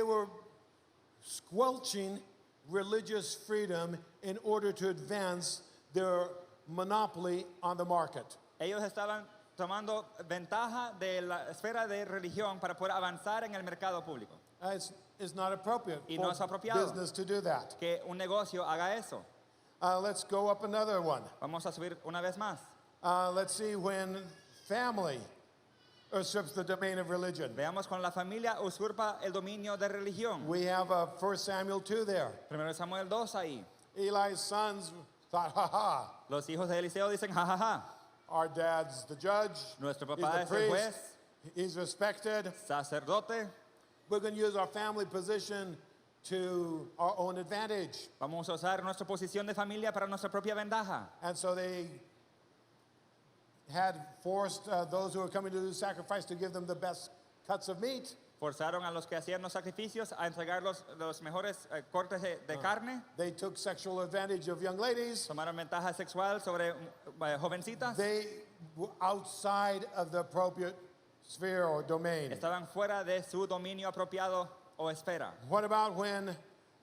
Speaker 3: were squelching religious freedom in order to advance their monopoly on the market.
Speaker 2: Ellos estaban tomando ventaja de la esfera de religión para poder avanzar en el mercado público.
Speaker 3: It's not appropriate
Speaker 2: Y no es
Speaker 3: for
Speaker 2: apropiado.
Speaker 3: business to do that.
Speaker 2: Que un negocio haga eso.
Speaker 3: Let's go up another one.
Speaker 2: Vamos a subir una vez más.
Speaker 3: Let's see when family usurps the domain of religion.
Speaker 2: Veamos cuando la familia usurpa el dominio de religión.
Speaker 3: We have 1 Samuel 2 there.
Speaker 2: Primero Samuel 2 ahí.
Speaker 3: Eli's sons thought, ha,
Speaker 2: Los hijos de Eliseo dicen, jajaja,
Speaker 3: our dad's the judge,
Speaker 2: nuestro
Speaker 3: he's
Speaker 2: papá
Speaker 3: the
Speaker 2: es el
Speaker 3: priest,
Speaker 2: juez,
Speaker 3: he's respected.
Speaker 2: sacerdote,
Speaker 3: We're going to use our family position to our own advantage.
Speaker 2: vamos a usar nuestra posición de familia para nuestra propia ventaja.
Speaker 3: And so they had forced those who were coming to do sacrifice to give them the best cuts of meat.
Speaker 2: Forzaron a los que hacían los sacrificios a entregar los mejores cortes de carne.
Speaker 3: They took sexual advantage of young ladies.
Speaker 2: Tomaron ventaja sexual sobre jovencitas.
Speaker 3: They were outside of the appropriate sphere or domain.
Speaker 2: Estaban fuera de su dominio apropiado o esfera.
Speaker 3: What about when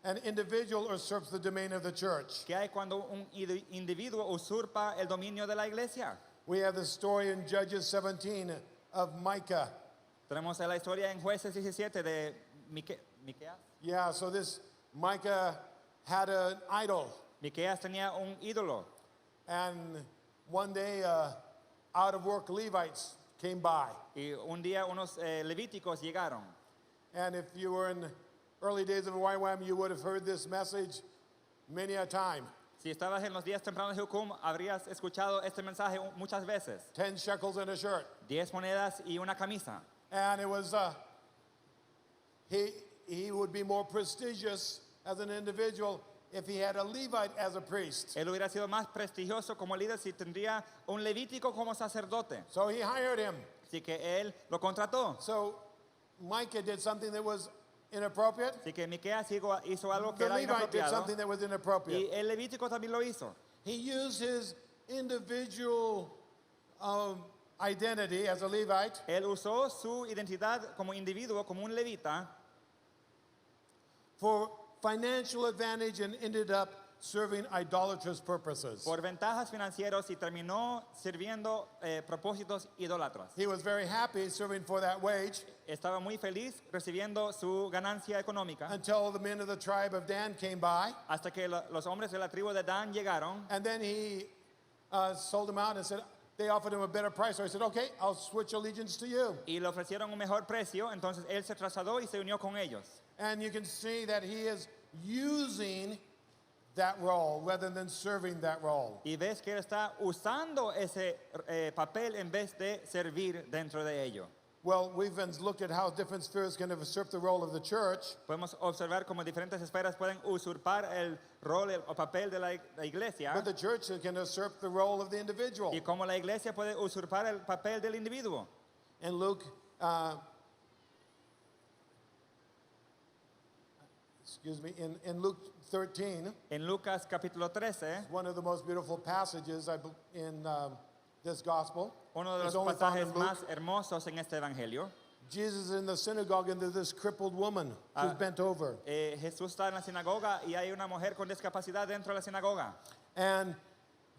Speaker 3: an individual usurps the domain of the church?
Speaker 2: ¿Qué hay cuando un individuo usurpa el dominio de la iglesia?
Speaker 3: We have the story in Judges 17 of Micah.
Speaker 2: Tenemos la historia en Jueces 17 de Miqueas.
Speaker 3: Yeah, so this Micah had an idol.
Speaker 2: Miqueas tenía un ídolo.
Speaker 3: And one day, out of work Levites came by.
Speaker 2: Y un día unos levíticos llegaron.
Speaker 3: And if you were in the early days of YWAM, you would have heard this message many a time.
Speaker 2: Si estabas en los días tempranos de Jucum, habrías escuchado este mensaje muchas veces.
Speaker 3: 10 shekels in a shirt.
Speaker 2: 10 monedas y una camisa.
Speaker 3: And it was, he would be more prestigious as an individual if he had a Levite as a priest.
Speaker 2: Él hubiera sido más prestigioso como líder si tendría un levítico como sacerdote.
Speaker 3: So he hired him.
Speaker 2: Así que él lo contrató.
Speaker 3: So Micah did something that was inappropriate.
Speaker 2: Así que Miqueas hizo algo que
Speaker 3: The
Speaker 2: era
Speaker 3: Levite did
Speaker 2: inapropiado.
Speaker 3: something that was inappropriate.
Speaker 2: Y el levítico también lo hizo.
Speaker 3: He used his individual identity as a Levite
Speaker 2: Él usó su identidad como individuo, como un levita,
Speaker 3: for financial advantage and ended up serving idolatrous purposes.
Speaker 2: por ventajas financieras y terminó sirviendo propósitos idólatras.
Speaker 3: He was very happy serving for that wage
Speaker 2: Estaba muy feliz recibiendo su ganancia económica
Speaker 3: until the men of the tribe of Dan came by.
Speaker 2: hasta que los hombres de la tribu de Dan llegaron
Speaker 3: And then he sold him out and said, they offered him a better price. So he said, okay, I'll switch allegiance to you.
Speaker 2: y le ofrecieron un mejor precio, entonces él se trasladó y se unió con ellos.
Speaker 3: And you can see that he is using that role rather than serving that role.
Speaker 2: Y ves que él está usando ese papel en vez de servir dentro de ello.
Speaker 3: Well, we've been looked at how different spheres can usurp the role of the church.
Speaker 2: Podemos observar cómo diferentes esferas pueden usurpar el rol o papel de la iglesia
Speaker 3: But the church can usurp the role of the individual.
Speaker 2: y cómo la iglesia puede usurpar el papel del individuo.
Speaker 3: In Luke, in Luke 13,
Speaker 2: En Lucas capítulo 13,
Speaker 3: one of the most beautiful passages in this gospel.
Speaker 2: uno de
Speaker 3: It's
Speaker 2: los
Speaker 3: only found
Speaker 2: pasajes
Speaker 3: in Luke.
Speaker 2: más hermosos en este evangelio,
Speaker 3: Jesus is in the synagogue and there's this crippled woman who's bent over.
Speaker 2: Jesús está en la sinagoga y hay una mujer con discapacidad dentro de la sinagoga.
Speaker 3: And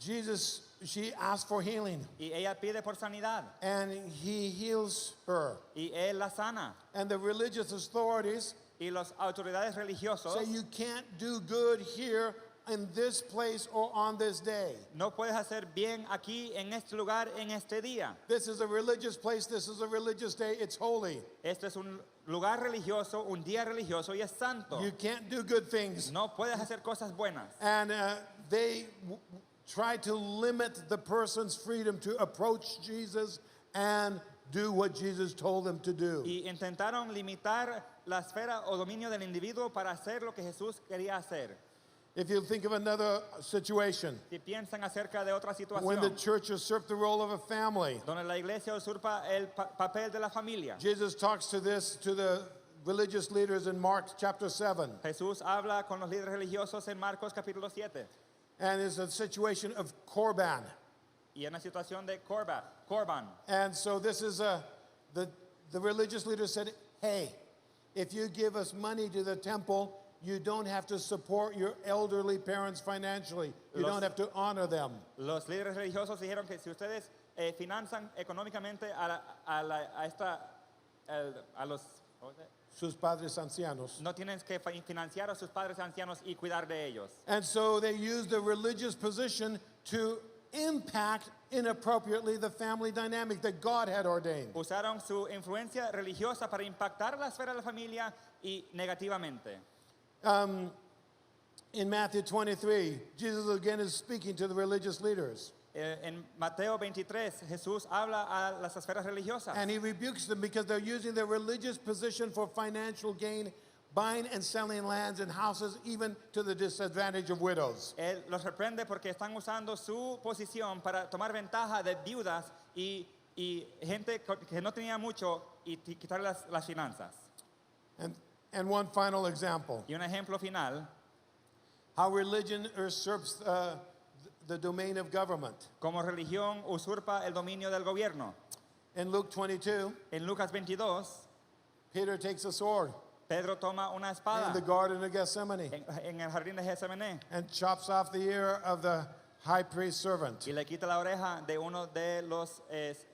Speaker 3: she asks for healing.
Speaker 2: Y ella pide por sanidad.
Speaker 3: And he heals her.
Speaker 2: Y él la sana.
Speaker 3: And the religious authorities
Speaker 2: Y las autoridades religiosos
Speaker 3: say you can't do good here in this place or on this day.
Speaker 2: no puedes hacer bien aquí en este lugar en este día.
Speaker 3: This is a religious place. This is a religious day. It's holy.
Speaker 2: Este es un lugar religioso, un día religioso y es santo.
Speaker 3: You can't do good things.
Speaker 2: No puedes hacer cosas buenas.
Speaker 3: And they try to limit the person's freedom to approach Jesus and do what Jesus told them to do.
Speaker 2: Y intentaron limitar la esfera o dominio del individuo para hacer lo que Jesús quería hacer.
Speaker 3: If you think of another situation,
Speaker 2: Si piensan acerca de otra
Speaker 3: when the
Speaker 2: situación
Speaker 3: church usurped the role of a family,
Speaker 2: donde la iglesia usurpa el papel de la familia,
Speaker 3: Jesus talks to the religious leaders in Mark chapter 7.
Speaker 2: Jesús habla con los líderes religiosos en Marcos capítulo 7
Speaker 3: And it's a situation of Korban.
Speaker 2: y en la situación de Corban.
Speaker 3: And so this is the religious leaders said, hey, if you give us money to the temple, you don't have to support your elderly parents financially. You don't have to honor them.
Speaker 2: Los líderes religiosos dijeron que si ustedes finanzan económicamente a los
Speaker 3: Sus padres ancianos.
Speaker 2: no tienen que financiar a sus padres ancianos y cuidar de ellos.
Speaker 3: And so they used the religious position to impact inappropriately the family dynamic that God had ordained.
Speaker 2: Usaron su influencia religiosa para impactar la esfera de la familia y negativamente.
Speaker 3: In Matthew 23, Jesus again is speaking to the religious leaders.
Speaker 2: En Mateo 23, Jesús habla a las esferas religiosas.
Speaker 3: And he rebukes them because they're using their religious position for financial gain, buying and selling lands and houses, even to the disadvantage of widows.
Speaker 2: Él los reprende porque están usando su posición para tomar ventaja de viudas y gente que no tenía mucho y quitarle las finanzas.
Speaker 3: And one final example,
Speaker 2: Y un ejemplo final,
Speaker 3: how religion usurps the domain of government.
Speaker 2: como religión usurpa el dominio del gobierno.
Speaker 3: In Luke 22,
Speaker 2: En Lucas 22,
Speaker 3: Peter takes a sword
Speaker 2: Pedro toma una
Speaker 3: in
Speaker 2: espada
Speaker 3: the Garden of Gethsemane
Speaker 2: en el jardín de Getsemaní
Speaker 3: and chops off the ear of the high priest servant.
Speaker 2: y le quita la oreja de uno de los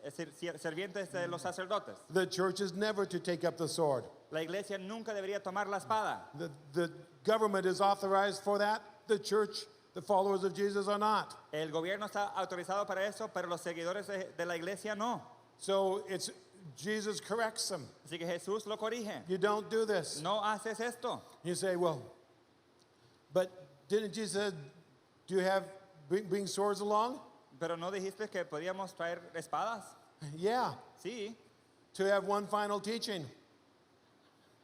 Speaker 2: sirvientes de los sacerdotes.
Speaker 3: The church is never to take up the sword.
Speaker 2: La iglesia nunca debería tomar la espada.
Speaker 3: The government is authorized for that. The church, the followers of Jesus, are not.
Speaker 2: El gobierno está autorizado para eso, pero los seguidores de la iglesia no.
Speaker 3: So Jesus corrects them.
Speaker 2: Así que Jesús lo corrige.
Speaker 3: You don't do this.
Speaker 2: No haces esto.
Speaker 3: You say, well, but didn't Jesus say, do you bring swords along?
Speaker 2: Pero no dijiste que podíamos traer espadas.
Speaker 3: Yeah,
Speaker 2: Sí,
Speaker 3: to have one final teaching.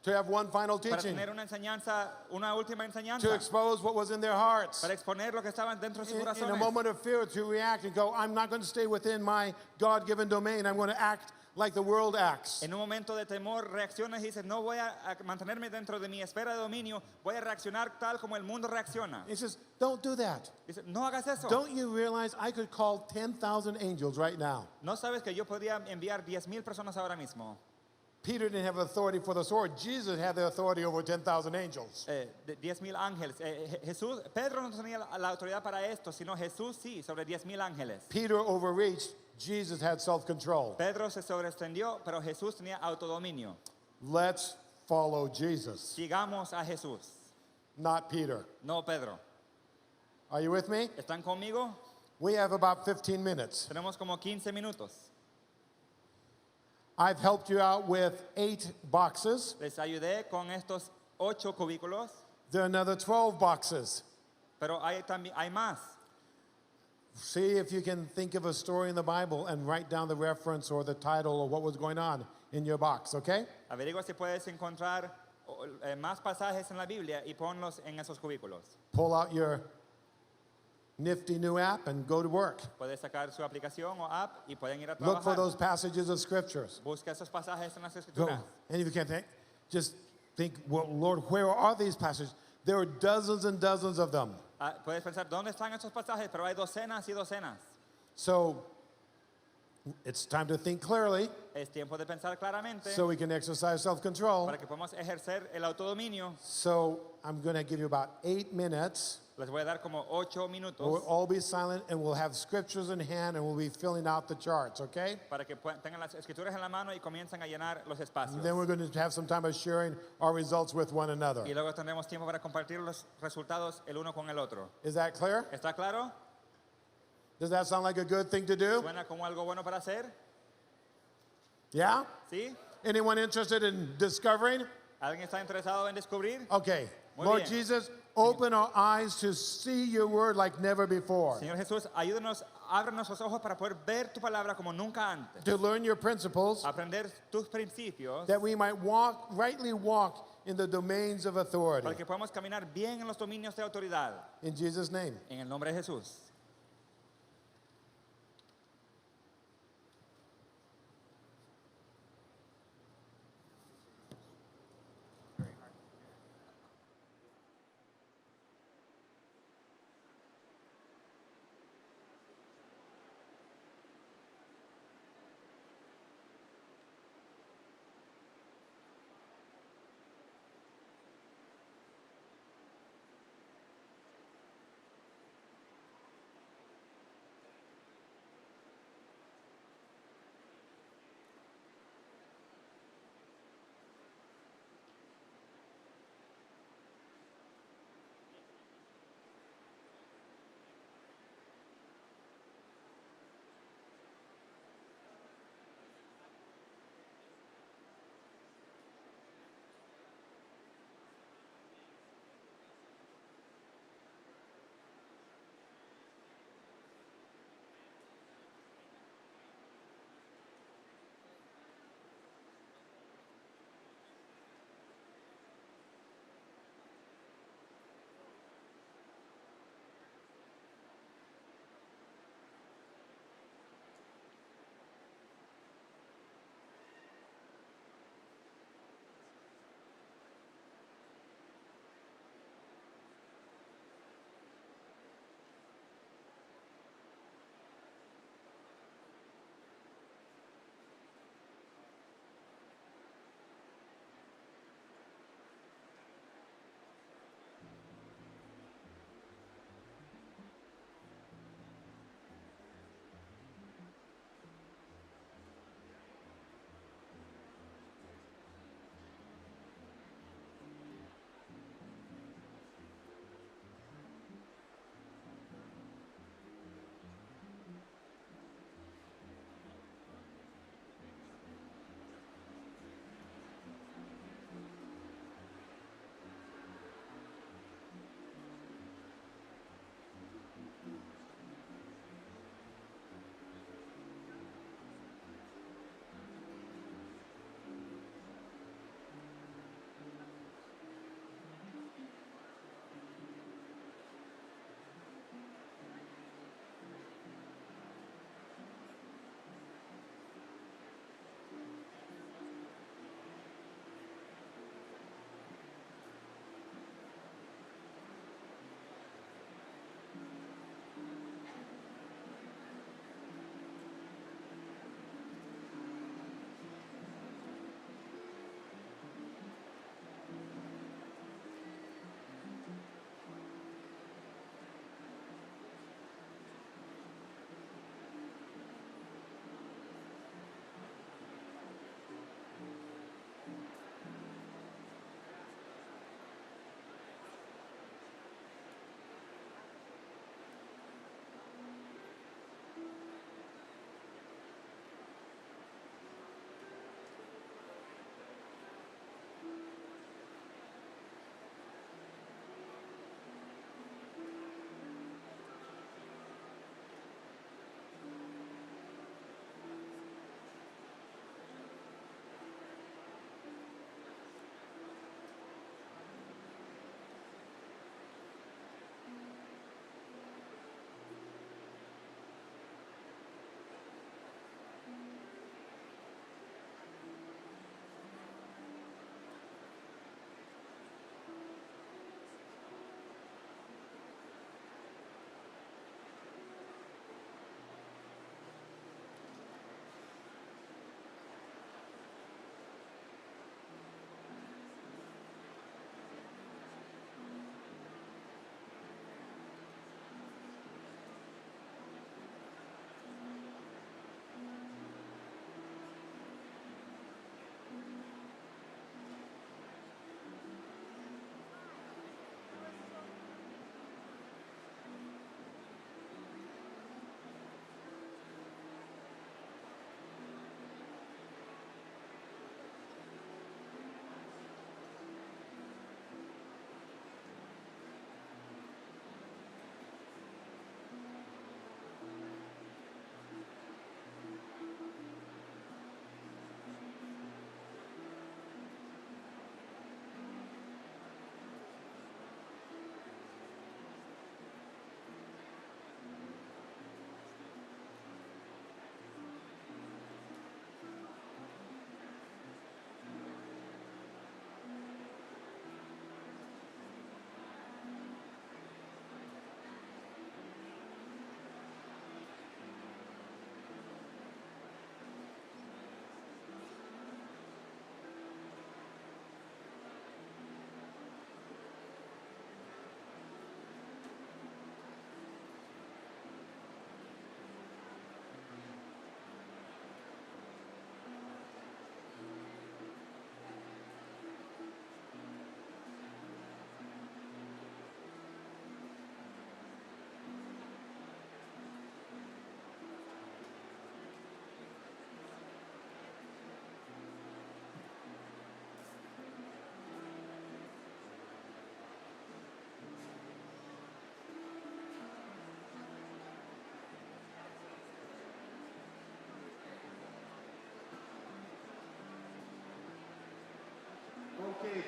Speaker 3: To have one final
Speaker 2: para
Speaker 3: teaching.
Speaker 2: tener una enseñanza, una última
Speaker 3: To
Speaker 2: enseñanza,
Speaker 3: expose what was in their hearts.
Speaker 2: para exponer lo que estaba dentro de sus
Speaker 3: In a
Speaker 2: corazones.
Speaker 3: moment of fear, to react and go, I'm not going to stay within my God-given domain. I'm going to act like the world acts.
Speaker 2: En un momento de temor reaccionas y dices, no voy a mantenerme dentro de mi esfera de dominio, voy a reaccionar tal como el mundo reacciona.
Speaker 3: He says, don't do that.
Speaker 2: Dice, no hagas eso.
Speaker 3: Don't you realize I could call 10,000 angels right now?
Speaker 2: No sabes que yo podría enviar 10,000 personas ahora mismo.
Speaker 3: Peter didn't have authority for the sword. Jesus had the authority over 10,000 angels.
Speaker 2: 10,000 ángeles. Jesús, Pedro no tenía la autoridad para esto, sino Jesús sí, sobre 10,000 ángeles.
Speaker 3: Peter overreached. Jesus had self-control.
Speaker 2: Pedro se sobreextendió, pero Jesús tenía autodominio.
Speaker 3: Let's follow Jesus,
Speaker 2: Sigamos a Jesús,
Speaker 3: not Peter.
Speaker 2: no Pedro.
Speaker 3: Are you with me?
Speaker 2: ¿Están conmigo?
Speaker 3: We have about 15 minutes.
Speaker 2: Tenemos como 15 minutos.
Speaker 3: I've helped you out with 8 boxes.
Speaker 2: Les ayudé con estos 8 cubículos,
Speaker 3: There are another 12 boxes.
Speaker 2: pero hay más.
Speaker 3: See if you can think of a story in the Bible and write down the reference or the title or what was going on in your box, okay?
Speaker 2: Averigua si puedes encontrar más pasajes en la Biblia y ponlos en esos cubículos.
Speaker 3: Pull out your nifty new app and go to work.
Speaker 2: Puedes sacar su aplicación o app y pueden ir a
Speaker 3: Look for
Speaker 2: trabajar.
Speaker 3: those passages of scriptures.
Speaker 2: Busca esos pasajes en las
Speaker 3: Go.
Speaker 2: escrituras.
Speaker 3: And if you can't think, just think, well, Lord, where are these passages? There are dozens and dozens of them.
Speaker 2: Puedes pensar, ¿dónde están esos pasajes? Pero hay docenas y docenas.
Speaker 3: So It's time to think clearly
Speaker 2: Es tiempo de pensar claramente
Speaker 3: so we can exercise self-control.
Speaker 2: para que podamos ejercer el autodominio.
Speaker 3: So I'm going to give you about 8 minutes.
Speaker 2: Les voy a dar como 8 minutos
Speaker 3: We'll all be silent and we'll have scriptures in hand and we'll be filling out the charts, okay?
Speaker 2: para que tengan las escrituras en la mano y comiencen a llenar los espacios.
Speaker 3: Then we're going to have some time of sharing our results with one another.
Speaker 2: Y luego tendremos tiempo para compartir los resultados el uno con el otro.
Speaker 3: Is that clear?
Speaker 2: ¿Está claro?
Speaker 3: Does that sound like a good thing to do?
Speaker 2: ¿Suena como algo bueno para hacer?
Speaker 3: Yeah?
Speaker 2: ¿Sí?
Speaker 3: Anyone interested in discovering?
Speaker 2: ¿Alguien está interesado en descubrir?
Speaker 3: Okay.
Speaker 2: Muy
Speaker 3: Lord
Speaker 2: bien.
Speaker 3: Jesus, open our eyes to see your word like never before.
Speaker 2: Señor Jesús, ayúdanos, ábranos los ojos para poder ver tu palabra como nunca antes.
Speaker 3: To learn your principles
Speaker 2: Aprender tus principios
Speaker 3: that we might rightly walk in the domains of authority.
Speaker 2: para que podamos caminar bien en los dominios de autoridad.
Speaker 3: In Jesus' name.
Speaker 2: En el nombre de Jesús.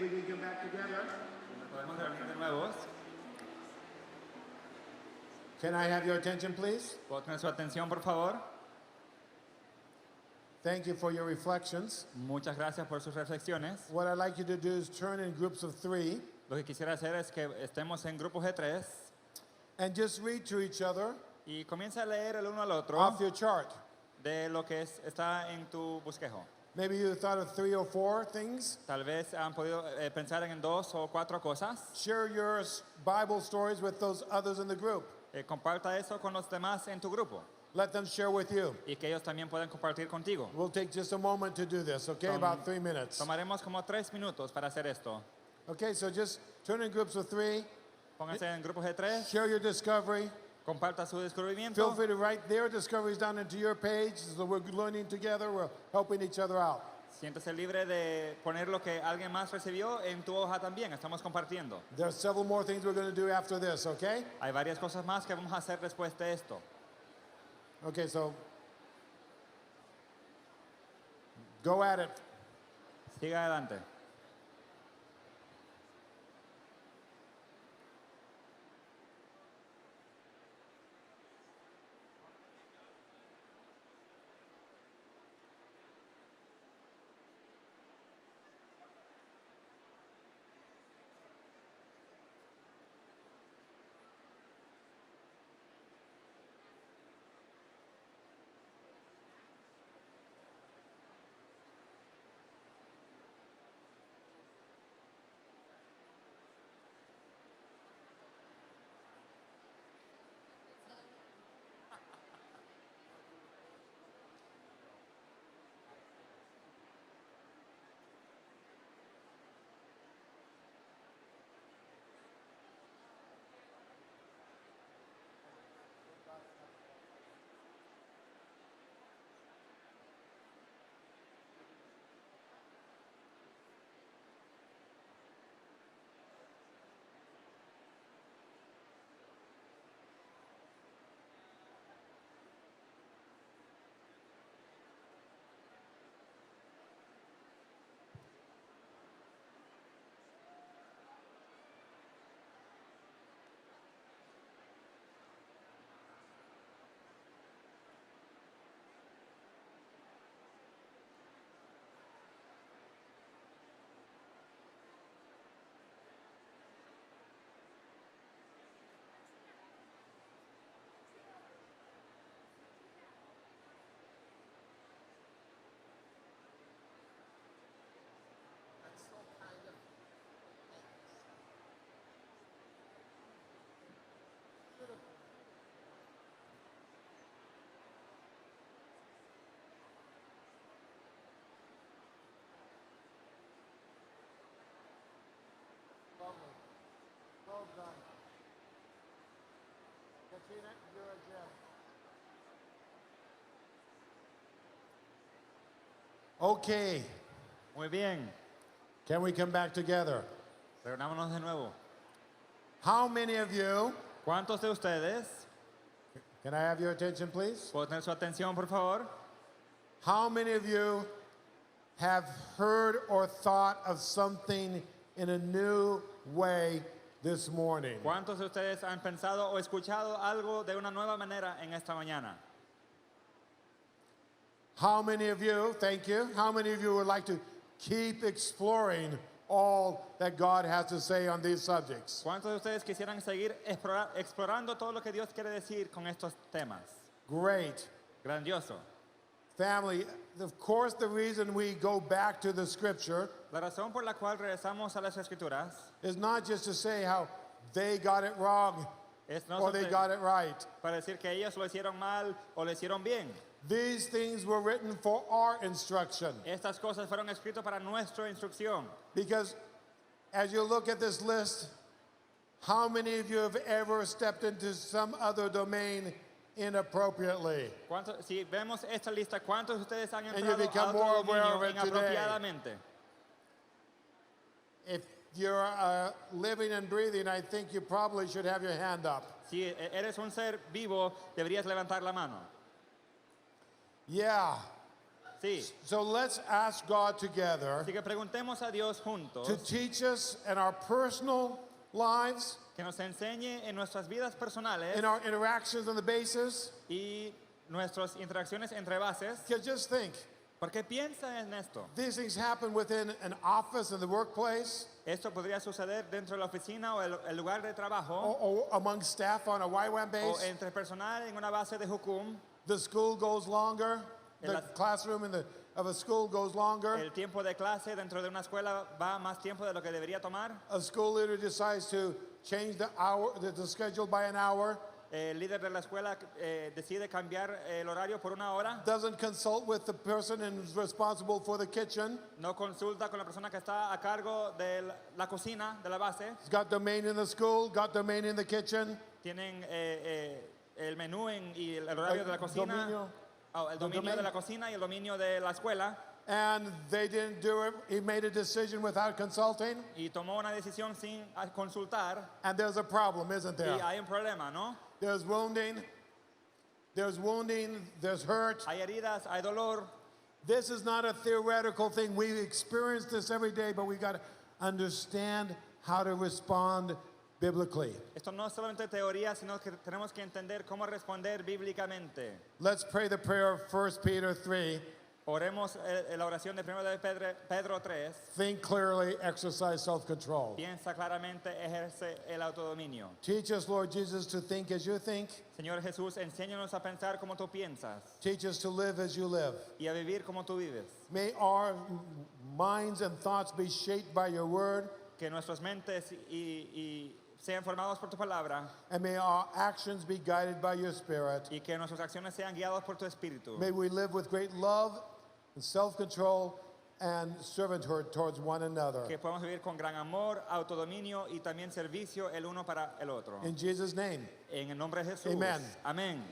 Speaker 3: we can come back together.
Speaker 2: Podemos reunir de nuevo.
Speaker 3: Can I have your attention, please?
Speaker 2: ¿Puedo tener su atención, por favor?
Speaker 3: Thank you for your reflections.
Speaker 2: Muchas gracias por sus reflexiones.
Speaker 3: What I'd like you to do is turn in groups of 3
Speaker 2: Lo que quisiera hacer es que estemos en grupos de 3
Speaker 3: and just read to each other
Speaker 2: y comience a leer el uno al otro
Speaker 3: off your chart.
Speaker 2: de lo que está en tu bosquejo.
Speaker 3: Maybe you thought of 3 or 4 things.
Speaker 2: Tal vez han podido pensar en 2 o 4 cosas.
Speaker 3: Share your Bible stories with those others in the group.
Speaker 2: Comparta eso con los demás en tu grupo
Speaker 3: Let them share with you.
Speaker 2: y que ellos también puedan compartir contigo.
Speaker 3: We'll take just a moment to do this, okay? About 3 minutes.
Speaker 2: Tomaremos como 3 minutos para hacer esto.
Speaker 3: Okay, so just turn in groups of 3.
Speaker 2: Pónganse en grupos de 3,
Speaker 3: Share your discovery.
Speaker 2: comparta su
Speaker 3: Feel
Speaker 2: descubrimiento.
Speaker 3: free to write their discoveries down into your page. So we're learning together. We're helping each other out.
Speaker 2: Siéntese libre de poner lo que alguien más recibió en tu hoja también. Estamos compartiendo.
Speaker 3: There are several more things we're going to do after this, okay?
Speaker 2: Hay varias cosas más que vamos a hacer después de esto.
Speaker 3: Okay, so go at it.
Speaker 2: Siga adelante.
Speaker 3: Well done. Katina, you're a gem. Okay,
Speaker 2: Muy bien.
Speaker 3: can we come back together?
Speaker 2: Reunámonos de nuevo.
Speaker 3: How many of you,
Speaker 2: ¿Cuántos de ustedes?
Speaker 3: can I have your attention please?
Speaker 2: ¿Puedo tener su atención, por favor?
Speaker 3: How many of you have heard or thought of something in a new way this morning?
Speaker 2: ¿Cuántos de ustedes han pensado o escuchado algo de una nueva manera en esta mañana?
Speaker 3: How many of you, thank you, how many of you would like to keep exploring all that God has to say on these subjects?
Speaker 2: ¿Cuántos de ustedes quisieran seguir explorando todo lo que Dios quiere decir con estos temas?
Speaker 3: Great.
Speaker 2: Grandioso.
Speaker 3: Family, of course, the reason we go back to the scripture
Speaker 2: La razón por la cual regresamos a las Escrituras
Speaker 3: is not just to say how they got it wrong
Speaker 2: es no
Speaker 3: or they got it right.
Speaker 2: para decir que ellos lo hicieron mal o lo hicieron bien.
Speaker 3: These things were written for our instruction.
Speaker 2: Estas cosas fueron escritas para nuestra instrucción.
Speaker 3: Because as you look at this list, how many of you have ever stepped into some other domain inappropriately?
Speaker 2: Si vemos esta lista, ¿cuántos de ustedes han
Speaker 3: And you
Speaker 2: entrado
Speaker 3: become
Speaker 2: a
Speaker 3: more
Speaker 2: otro
Speaker 3: aware
Speaker 2: dominio
Speaker 3: of it today.
Speaker 2: inapropiadamente?
Speaker 3: If you're living and breathing, I think you probably should have your hand up.
Speaker 2: Si eres un ser vivo, deberías levantar la mano.
Speaker 3: Yeah.
Speaker 2: Sí.
Speaker 3: So let's ask God together
Speaker 2: Así que preguntemos a Dios juntos
Speaker 3: to teach us in our personal lives,
Speaker 2: que nos enseñe en nuestras vidas personales
Speaker 3: in our interactions on the basis.
Speaker 2: y nuestras interacciones entre bases.
Speaker 3: Because just think,
Speaker 2: Porque piensa en esto.
Speaker 3: these things happen within an office in the workplace
Speaker 2: Esto podría suceder dentro de la oficina o el lugar de trabajo
Speaker 3: or among staff on a YWAM
Speaker 2: o
Speaker 3: base.
Speaker 2: entre personal en una base de Jucum.
Speaker 3: The school goes longer.
Speaker 2: En
Speaker 3: The
Speaker 2: las-
Speaker 3: classroom of a school goes longer.
Speaker 2: El tiempo de clase dentro de una escuela va más tiempo de lo que debería tomar.
Speaker 3: A school leader decides to change the schedule by an hour.
Speaker 2: El líder de la escuela decide cambiar el horario por una hora.
Speaker 3: Doesn't consult with the person who's responsible for the kitchen.
Speaker 2: No consulta con la persona que está a cargo de la cocina de la base.
Speaker 3: He's got domain in the school, got domain in the kitchen.
Speaker 2: Tienen el menú y el horario de la cocina.
Speaker 3: Dominio.
Speaker 2: El dominio
Speaker 3: domain.
Speaker 2: de la cocina y el dominio de la escuela.
Speaker 3: And they didn't do it. He made a decision without consulting.
Speaker 2: Y tomó una decisión sin consultar.
Speaker 3: And there's a problem, isn't
Speaker 2: Y
Speaker 3: there?
Speaker 2: hay un problema, ¿no?
Speaker 3: There's wounding, there's hurt.
Speaker 2: Hay heridas, hay dolor.
Speaker 3: This is not a theoretical thing. We experience this every day, but we got to understand how to respond biblically.
Speaker 2: Esto no es solamente teoría, sino que tenemos que entender cómo responder bíblicamente.
Speaker 3: Let's pray the prayer of 1 Peter 3.
Speaker 2: Oremos la oración de 1 de Pedro 3.
Speaker 3: Think clearly, exercise self-control.
Speaker 2: Piensa claramente, ejerce el autodominio.
Speaker 3: Teach us, Lord Jesus, to think as you think.
Speaker 2: Señor Jesús, enséñanos a pensar como tú piensas
Speaker 3: Teach us to live as you live.
Speaker 2: y a vivir como tú vives.
Speaker 3: May our minds and thoughts be shaped by your word,
Speaker 2: Que nuestras mentes y sean formados por tu palabra
Speaker 3: and may our actions be guided by your spirit.
Speaker 2: y que nuestras acciones sean guiadas por tu espíritu.
Speaker 3: May we live with great love and self-control and servanthood towards one another.
Speaker 2: Que podamos vivir con gran amor, autodominio y también servicio el uno para el otro.
Speaker 3: In Jesus' name.
Speaker 2: En el nombre de Jesús.
Speaker 3: Amen.
Speaker 2: Amén.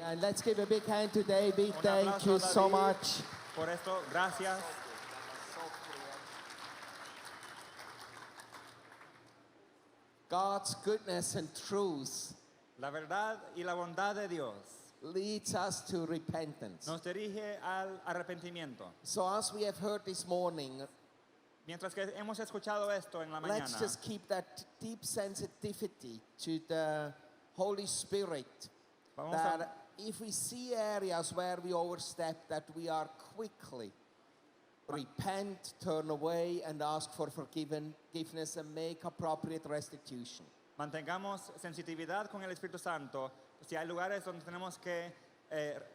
Speaker 1: And let's give a big hand to David.
Speaker 2: Un
Speaker 1: Thank
Speaker 2: aplauso
Speaker 1: you
Speaker 2: a
Speaker 1: so
Speaker 2: David
Speaker 1: much.
Speaker 2: Por esto, gracias.
Speaker 1: God's goodness and truth
Speaker 2: La verdad y la bondad de Dios
Speaker 1: leads us to repentance.
Speaker 2: nos dirige al arrepentimiento.
Speaker 1: So as we have heard this morning,
Speaker 2: Mientras que hemos escuchado esto en la
Speaker 1: let's
Speaker 2: mañana,
Speaker 1: just keep that deep sensitivity to the Holy Spirit.
Speaker 2: vamos a,
Speaker 1: That if we see areas where we overstep, that we are quickly repent, turn away, and ask for forgiveness and make appropriate restitution.
Speaker 2: mantengamos sensitividad con el Espíritu Santo. Si hay lugares donde tenemos que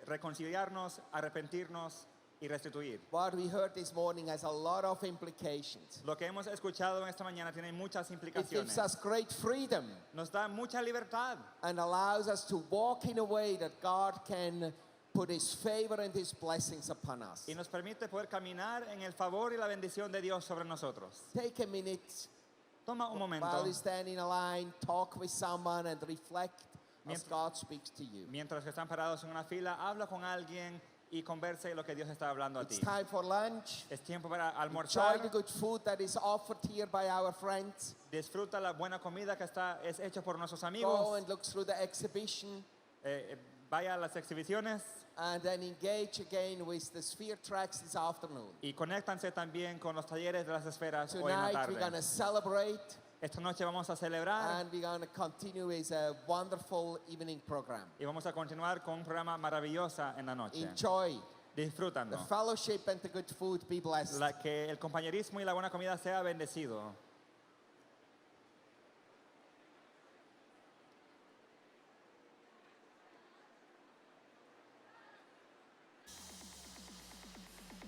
Speaker 2: reconciliarnos, arrepentirnos y restituir.
Speaker 1: What we heard this morning has a lot of implications.
Speaker 2: Lo que hemos escuchado en esta mañana tiene muchas
Speaker 1: It
Speaker 2: implicaciones.
Speaker 1: gives us great freedom
Speaker 2: Nos da mucha libertad
Speaker 1: and allows us to walk in a way that God can put His favor and His blessings upon us.
Speaker 2: y nos permite poder caminar en el favor y la bendición de Dios sobre nosotros.
Speaker 1: Take a minute
Speaker 2: Toma un momento
Speaker 1: while you stand in a line, talk with someone and reflect as
Speaker 2: Mient-
Speaker 1: God speaks to you.
Speaker 2: mientras que están parados en una fila, habla con alguien y converse lo que Dios está hablando a ti.
Speaker 1: It's time for lunch.
Speaker 2: Es tiempo para
Speaker 1: Enjoy
Speaker 2: almorzar.
Speaker 1: the good food that is offered here by our friends.
Speaker 2: Disfruta la buena comida que es hecha por nuestros
Speaker 1: Go
Speaker 2: amigos.
Speaker 1: and look through the exhibition
Speaker 2: Vaya a las exhibiciones
Speaker 1: and then engage again with the sphere tracks this afternoon.
Speaker 2: y conéctanse también con los talleres de las esferas hoy en la
Speaker 1: Tonight we're going
Speaker 2: tarde.
Speaker 1: to celebrate
Speaker 2: Esta noche vamos a celebrar
Speaker 1: and we're going to continue with a wonderful evening program.
Speaker 2: y vamos a continuar con un programa maravilloso en la noche.
Speaker 1: Enjoy the
Speaker 2: Disfrutando.
Speaker 1: fellowship and the good food. Be blessed.
Speaker 2: Que el compañerismo y la buena comida sea bendecido.